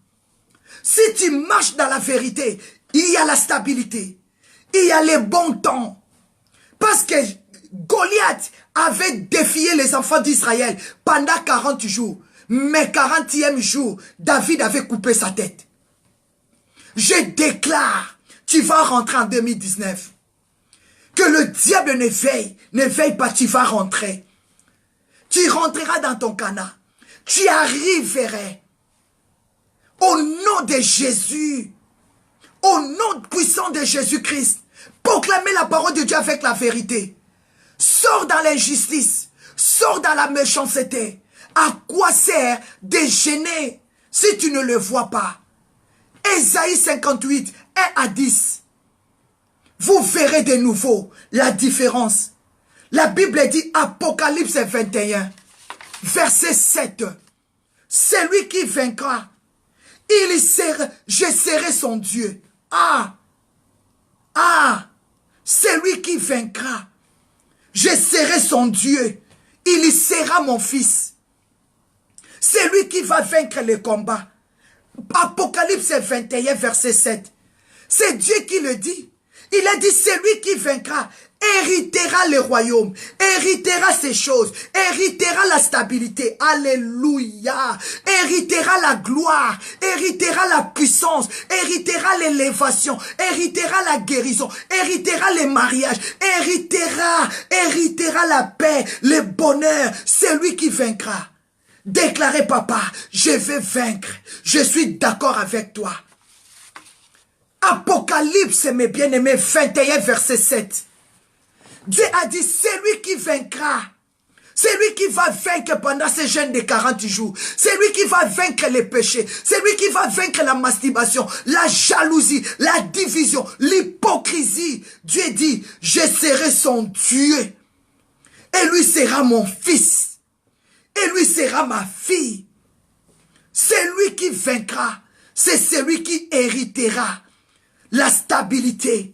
S1: Si tu marches dans la vérité, il y a la stabilité. Il y a les bons temps. Parce que Goliath avait défié les enfants d'Israël pendant 40 jours. Mais 40e jour, David avait coupé sa tête. Je déclare, tu vas rentrer en 2019. Que le diable ne veille pas, tu vas rentrer. Tu rentreras dans ton Cana. Tu arriveras. Au nom de Jésus, au nom puissant de Jésus-Christ, proclamez la parole de Dieu avec la vérité. Sors dans l'injustice, sors dans la méchanceté. À quoi sert de gêner si tu ne le vois pas? Ésaïe 58, 1 à 10. Vous verrez de nouveau la différence. La Bible dit, Apocalypse 21, verset 7. Celui qui vaincra, je serai son Dieu. Celui qui vaincra, je serai son Dieu. Il sera mon fils. Celui qui va vaincre le combat. Apocalypse 21, verset 7. C'est Dieu qui le dit. Il a dit, celui qui vaincra héritera le royaume, héritera ces choses, héritera la stabilité, alléluia, héritera la gloire, héritera la puissance, héritera l'élévation, héritera la guérison, héritera les mariages, héritera la paix, le bonheur, celui qui vaincra. Déclarez, papa, je vais vaincre, je suis d'accord avec toi. Apocalypse, mes bien-aimés, 21, verset 7. Dieu a dit, c'est lui qui vaincra. C'est lui qui va vaincre pendant ce jeûne de 40 jours. C'est lui qui va vaincre les péchés. C'est lui qui va vaincre la masturbation, la jalousie, la division, l'hypocrisie. Dieu dit, je serai son Dieu. Et lui sera mon fils. Et lui sera ma fille. C'est lui qui vaincra. C'est celui qui héritera la stabilité,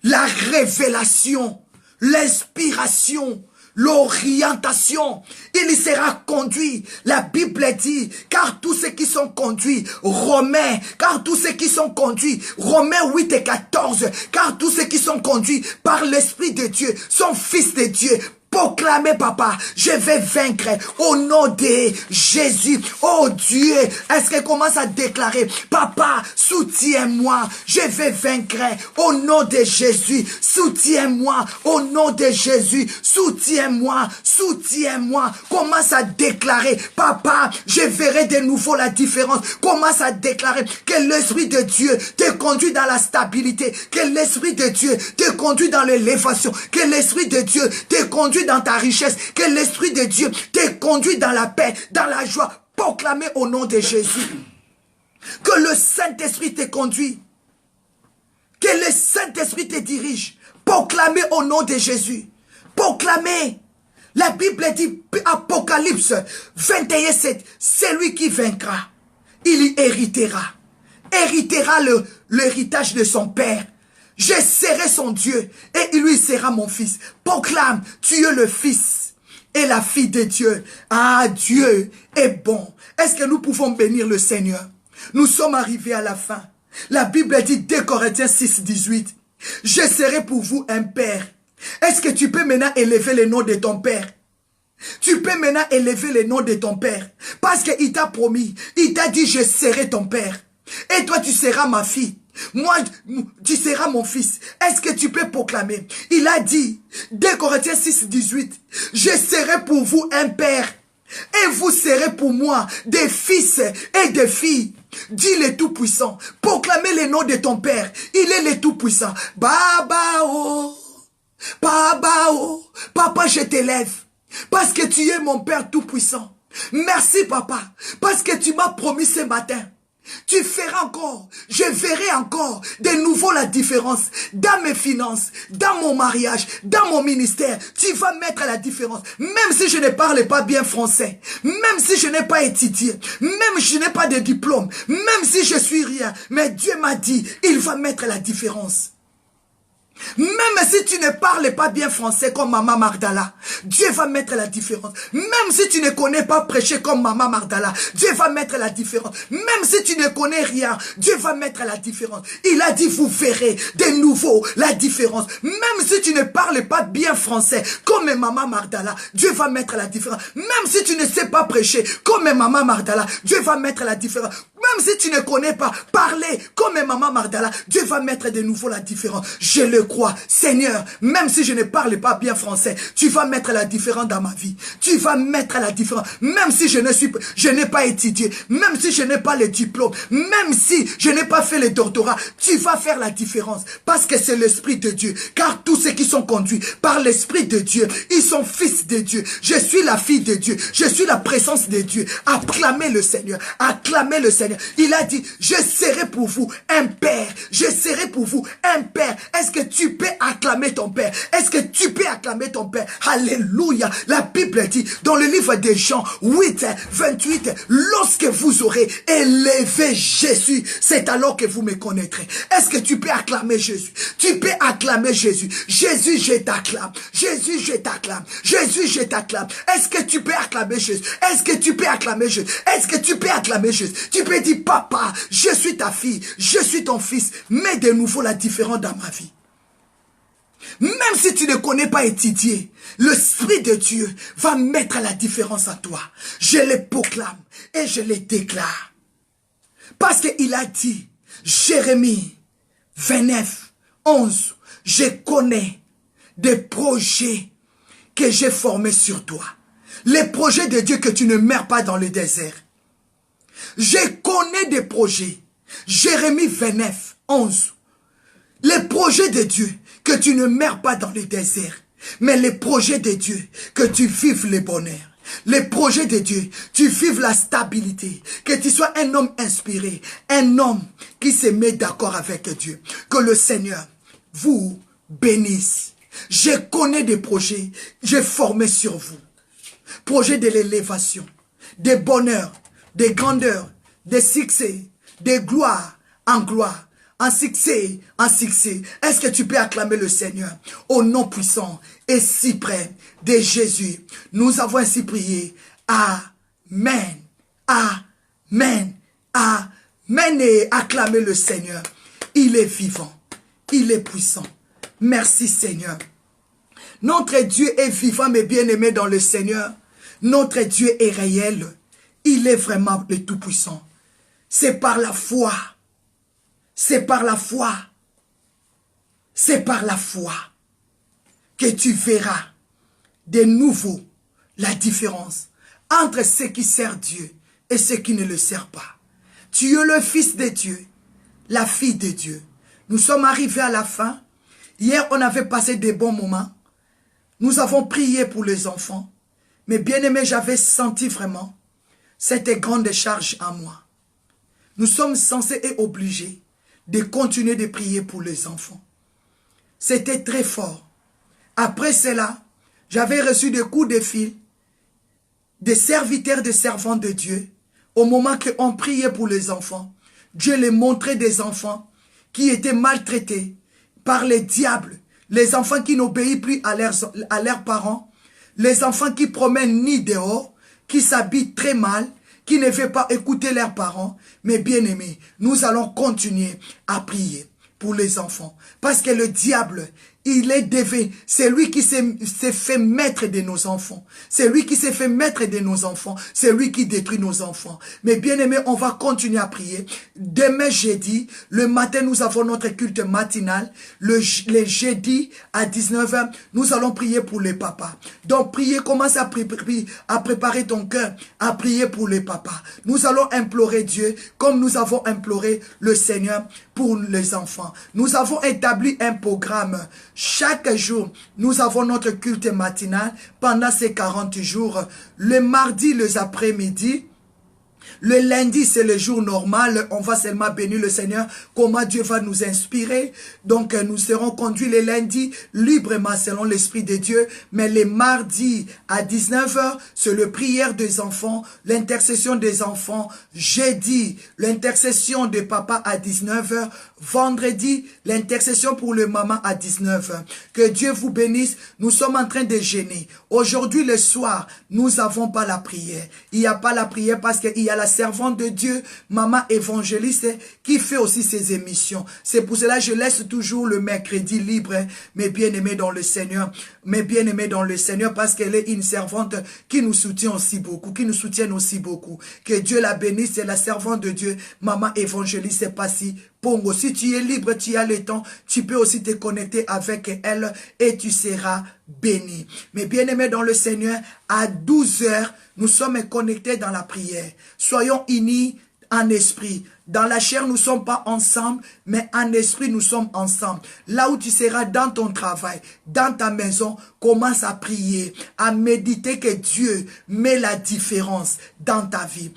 S1: la révélation, l'inspiration, l'orientation. Il y sera conduit. La Bible dit, car tous ceux qui sont conduits, Romains 8 et 14, car tous ceux qui sont conduits par l'Esprit de Dieu sont fils de Dieu. Proclamez, papa, je vais vaincre au nom de Jésus. Oh Dieu, est-ce qu'elle commence à déclarer, papa, soutiens-moi, je vais vaincre au nom de Jésus. Soutiens-moi au nom de Jésus. Soutiens-moi, soutiens-moi. Commence à déclarer, papa, je verrai de nouveau la différence. Commence à déclarer que l'Esprit de Dieu te conduit dans la stabilité, que l'Esprit de Dieu te conduit dans l'élévation, que l'Esprit de Dieu te conduit dans ta richesse, que l'Esprit de Dieu te conduit dans la paix, dans la joie. Proclamez au nom de Jésus. Que le Saint-Esprit te conduit. Que le Saint-Esprit te dirige. Proclamez au nom de Jésus. Proclamez. La Bible dit, Apocalypse 21, 7, celui qui vaincra, il y héritera. Héritera l'héritage de son père. Je serai son Dieu et il lui sera mon fils. Proclame, tu es le fils et la fille de Dieu. Ah, Dieu est bon. Est-ce que nous pouvons bénir le Seigneur? Nous sommes arrivés à la fin. La Bible dit 2 Corinthiens 6, 18. Je serai pour vous un père. Est-ce que tu peux maintenant élever le nom de ton père? Tu peux maintenant élever le nom de ton père. Parce qu'il t'a promis. Il t'a dit je serai ton père. Et toi tu seras ma fille. Moi, tu seras mon fils. Est-ce que tu peux proclamer? Il a dit, 2 Corinthiens 6, 18, je serai pour vous un père, et vous serez pour moi des fils et des filles. Dis le Tout-Puissant, proclamez le nom de ton père. Il est le Tout-Puissant. Baba oh, Baba oh, papa je t'élève, parce que tu es mon père Tout-Puissant. Merci papa, parce que tu m'as promis ce matin. Tu feras encore, je verrai encore de nouveau la différence dans mes finances, dans mon mariage, dans mon ministère. Tu vas mettre la différence. Même si je ne parle pas bien français, même si je n'ai pas étudié, même si je n'ai pas de diplôme, même si je suis rien, mais Dieu m'a dit, il va mettre la différence. Même si tu ne parles pas bien français comme Maman Magdala, Dieu va mettre la différence. Même si tu ne connais pas prêcher comme Maman Magdala, Dieu va mettre la différence. Même si tu ne connais rien, Dieu va mettre la différence. Il a dit, vous verrez de nouveau la différence. Même si tu ne parles pas bien français comme Maman Magdala, Dieu va mettre la différence. Même si tu ne sais pas prêcher comme Maman Magdala, Dieu va mettre la différence. Même si tu ne connais pas parler comme Maman Magdala, Dieu va mettre de nouveau la différence. Je le crois. Seigneur, même si je ne parle pas bien français, tu vas mettre la différence dans ma vie. Tu vas mettre la différence. Même si je n'ai pas étudié, même si je n'ai pas le diplôme, même si je n'ai pas fait le doctorat, tu vas faire la différence. Parce que c'est l'Esprit de Dieu. Car tous ceux qui sont conduits par l'Esprit de Dieu, ils sont fils de Dieu. Je suis la fille de Dieu. Je suis la présence de Dieu. Acclamez le Seigneur. Acclamez le Seigneur. Il a dit, je serai pour vous un père. Je serai pour vous un père. Est-ce que tu peux acclamer ton père? Est-ce que tu peux acclamer ton père? Alléluia. La Bible dit, dans le livre de Jean 8, 28, lorsque vous aurez élevé Jésus, c'est alors que vous me connaîtrez. Est-ce que tu peux acclamer Jésus? Tu peux acclamer Jésus. Jésus, je t'acclame. Jésus, je t'acclame. Jésus, je t'acclame. Est-ce que tu peux acclamer Jésus? Est-ce que tu peux acclamer Jésus? Est-ce que tu peux acclamer Jésus? Tu peux dire, papa, je suis ta fille, je suis ton fils. Mets de nouveau la différence dans ma vie. Même si tu ne connais pas étudier, l'Esprit de Dieu va mettre la différence en toi. Je le proclame et je le déclare. Parce qu'il a dit, Jérémie 29, 11, je connais des projets que j'ai formés sur toi. Les projets de Dieu que tu ne meurs pas dans le désert. Je connais des projets. Jérémie 29, 11. Les projets de Dieu, que tu ne meurs pas dans le désert. Mais les projets de Dieu, que tu vives le bonheur. Les projets de Dieu, tu vives la stabilité. Que tu sois un homme inspiré. Un homme qui se met d'accord avec Dieu. Que le Seigneur vous bénisse. Je connais des projets, j'ai formé sur vous. Projets de l'élévation, de bonheur, de grandeur, de succès, de gloire en gloire, en succès en succès. Est-ce que tu peux acclamer le Seigneur au nom puissant et si près de Jésus? Nous avons ainsi prié. Amen. Amen. Amen. Et acclamer le Seigneur. Il est vivant. Il est puissant. Merci Seigneur. Notre Dieu est vivant, mes bien-aimés dans le Seigneur. Notre Dieu est réel. Il est vraiment le Tout-Puissant. C'est par la foi. C'est par la foi. C'est par la foi que tu verras de nouveau la différence entre ceux qui servent Dieu et ceux qui ne le servent pas. Tu es le Fils de Dieu, la fille de Dieu. Nous sommes arrivés à la fin. Hier, on avait passé des bons moments. Nous avons prié pour les enfants. Mais bien aimé, j'avais senti vraiment cette grande charge en moi. Nous sommes censés et obligés de continuer de prier pour les enfants. C'était très fort. Après cela, j'avais reçu des coups de fil des serviteurs, des servants de Dieu. Au moment qu'on priait pour les enfants, Dieu les montrait des enfants qui étaient maltraités par les diables, les enfants qui n'obéissent plus à leurs parents, les enfants qui promènent ni dehors, qui s'habillent très mal, qui ne veulent pas écouter leurs parents. Mais bien aimés, nous allons continuer à prier pour les enfants. Parce que le diable, c'est lui qui s'est fait maître de nos enfants. C'est lui qui s'est fait maître de nos enfants. C'est lui qui détruit nos enfants. Mais bien aimé, on va continuer à prier. Demain jeudi, le matin, nous avons notre culte matinal. Les jeudis à 19 h, nous allons prier pour les papas. Donc priez, commence à préparer ton cœur, à prier pour les papas. Nous allons implorer Dieu comme nous avons imploré le Seigneur pour les enfants. Nous avons établi un programme. Chaque jour, nous avons notre culte matinal pendant ces 40 jours. Le mardi, les après-midi. Le lundi, c'est le jour normal. On va seulement bénir le Seigneur. Comment Dieu va nous inspirer. Donc, nous serons conduits les lundis librement selon l'Esprit de Dieu. Mais les mardis à 19 h, c'est le prière des enfants, l'intercession des enfants. Jeudi, l'intercession de papa à 19 h. Vendredi, l'intercession pour le maman à 19 h. Que Dieu vous bénisse. Nous sommes en train de jeûner. Aujourd'hui, le soir, nous n'avons pas la prière. Il n'y a pas la prière parce qu'il y a la servante de Dieu, maman évangéliste, qui fait aussi ses émissions. C'est pour cela que je laisse toujours le mercredi libre, mes bien-aimés dans le Seigneur. Mes bien-aimés dans le Seigneur, parce qu'elle est une servante qui nous soutient aussi beaucoup, qui nous soutiennent aussi beaucoup. Que Dieu la bénisse, c'est la servante de Dieu, maman évangéliste, c'est pas si Pongo. Si tu es libre, tu as le temps, tu peux aussi te connecter avec elle et tu seras béni. Mais bien-aimés dans le Seigneur, à 12 h, nous sommes connectés dans la prière. Soyons unis en esprit. Dans la chair, nous ne sommes pas ensemble, mais en esprit, nous sommes ensemble. Là où tu seras dans ton travail, dans ta maison, commence à prier, à méditer que Dieu met la différence dans ta vie.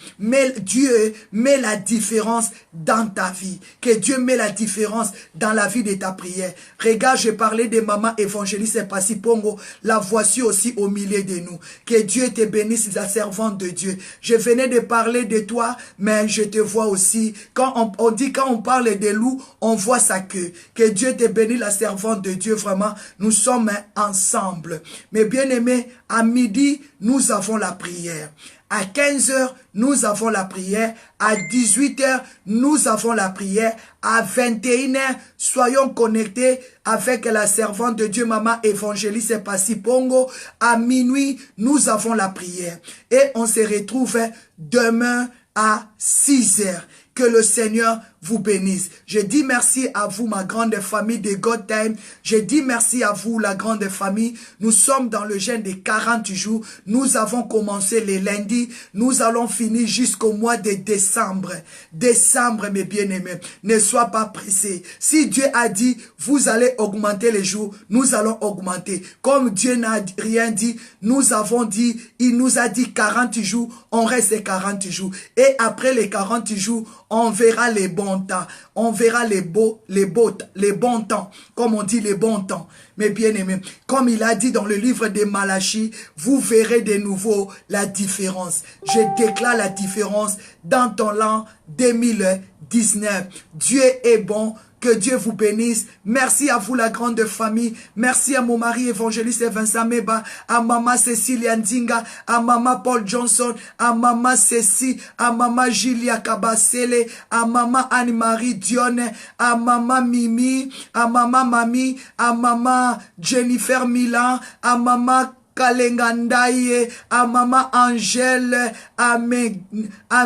S1: Dieu met la différence dans ta vie. Que Dieu met la différence dans la vie de ta prière. Regarde, je parlais de maman évangéliste et Passi Pongo. La voici aussi au milieu de nous. Que Dieu te bénisse, la servante de Dieu. Je venais de parler de toi, mais je te vois aussi. Quand on parle des loups, on voit sa queue. Que Dieu te bénisse, la servante de Dieu, vraiment, nous sommes ensemble. Mais bien aimé, à midi, nous avons la prière. À 15 h, nous avons la prière. À 18 h, nous avons la prière. À 21 h, soyons connectés avec la servante de Dieu, maman évangéliste Passi Pongo. À minuit, nous avons la prière. Et on se retrouve demain à 6 h. Que le Seigneur vous bénisse. Je dis merci à vous, ma grande famille de God Time. Je dis merci à vous, la grande famille. Nous sommes dans le jeûne des 40 jours. Nous avons commencé les lundis. Nous allons finir jusqu'au mois de décembre. Décembre, mes bien-aimés. Ne sois pas pressé. Si Dieu a dit, vous allez augmenter les jours, nous allons augmenter. Comme Dieu n'a rien dit, nous avons dit, il nous a dit 40 jours, on reste 40 jours. Et après les 40 jours, on verra les bons temps. On verra les bons temps. Comme on dit, les bons temps. Mais bien aimés, comme il a dit dans le livre de Malachie, vous verrez de nouveau la différence. Je déclare la différence dans ton l'an 2019. Dieu est bon. Que Dieu vous bénisse. Merci à vous, la grande famille. Merci à mon mari évangéliste Vincent Meba, à maman Cécilie Ndinga, à maman Paul Johnson, à maman Cécile, à maman Julia Kabasele, à maman Anne-Marie Dionne, à maman Mimi, à maman Mami, à maman Jennifer Milan, à maman Kalengandaye, à maman Angèle, à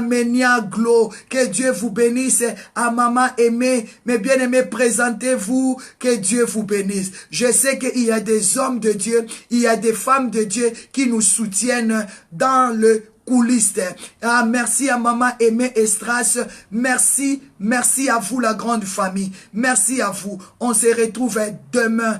S1: Menia Glo, que Dieu vous bénisse, à maman aimée, mes bien-aimés, présentez-vous, que Dieu vous bénisse. Je sais qu'il y a des hommes de Dieu, il y a des femmes de Dieu qui nous soutiennent dans le coulisses. Ah, merci à maman Aimée Estras. Merci, merci à vous la grande famille. Merci à vous. On se retrouve demain.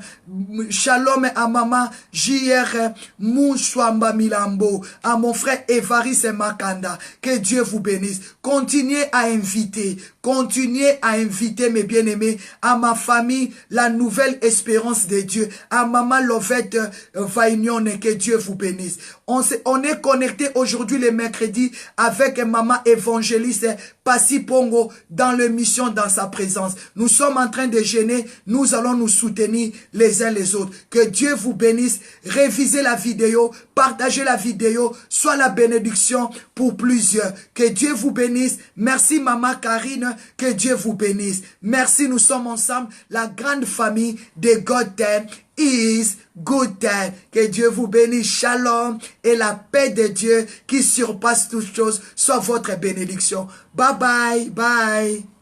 S1: Shalom à maman JR Mouchouamba Milambo. À mon frère Evaris Makanda. Que Dieu vous bénisse. Continuez à inviter. Continuez à inviter mes bien-aimés. À ma famille, la nouvelle espérance de Dieu. À maman Lovette Vaignon. Que Dieu vous bénisse. On est connecté aujourd'hui le mercredi avec maman évangéliste Passy Pongo dans l'émission Dans sa présence. Nous sommes en train de jeûner, nous allons nous soutenir les uns les autres. Que Dieu vous bénisse, révisez la vidéo, partagez la vidéo, soit la bénédiction pour plusieurs. Que Dieu vous bénisse. Merci maman Karine, que Dieu vous bénisse. Merci, nous sommes ensemble, la grande famille de God Time is Good Time. Que Dieu vous bénisse. Shalom et la paix de Dieu qui surpasse toutes choses soit votre bénédiction. Bye bye, bye.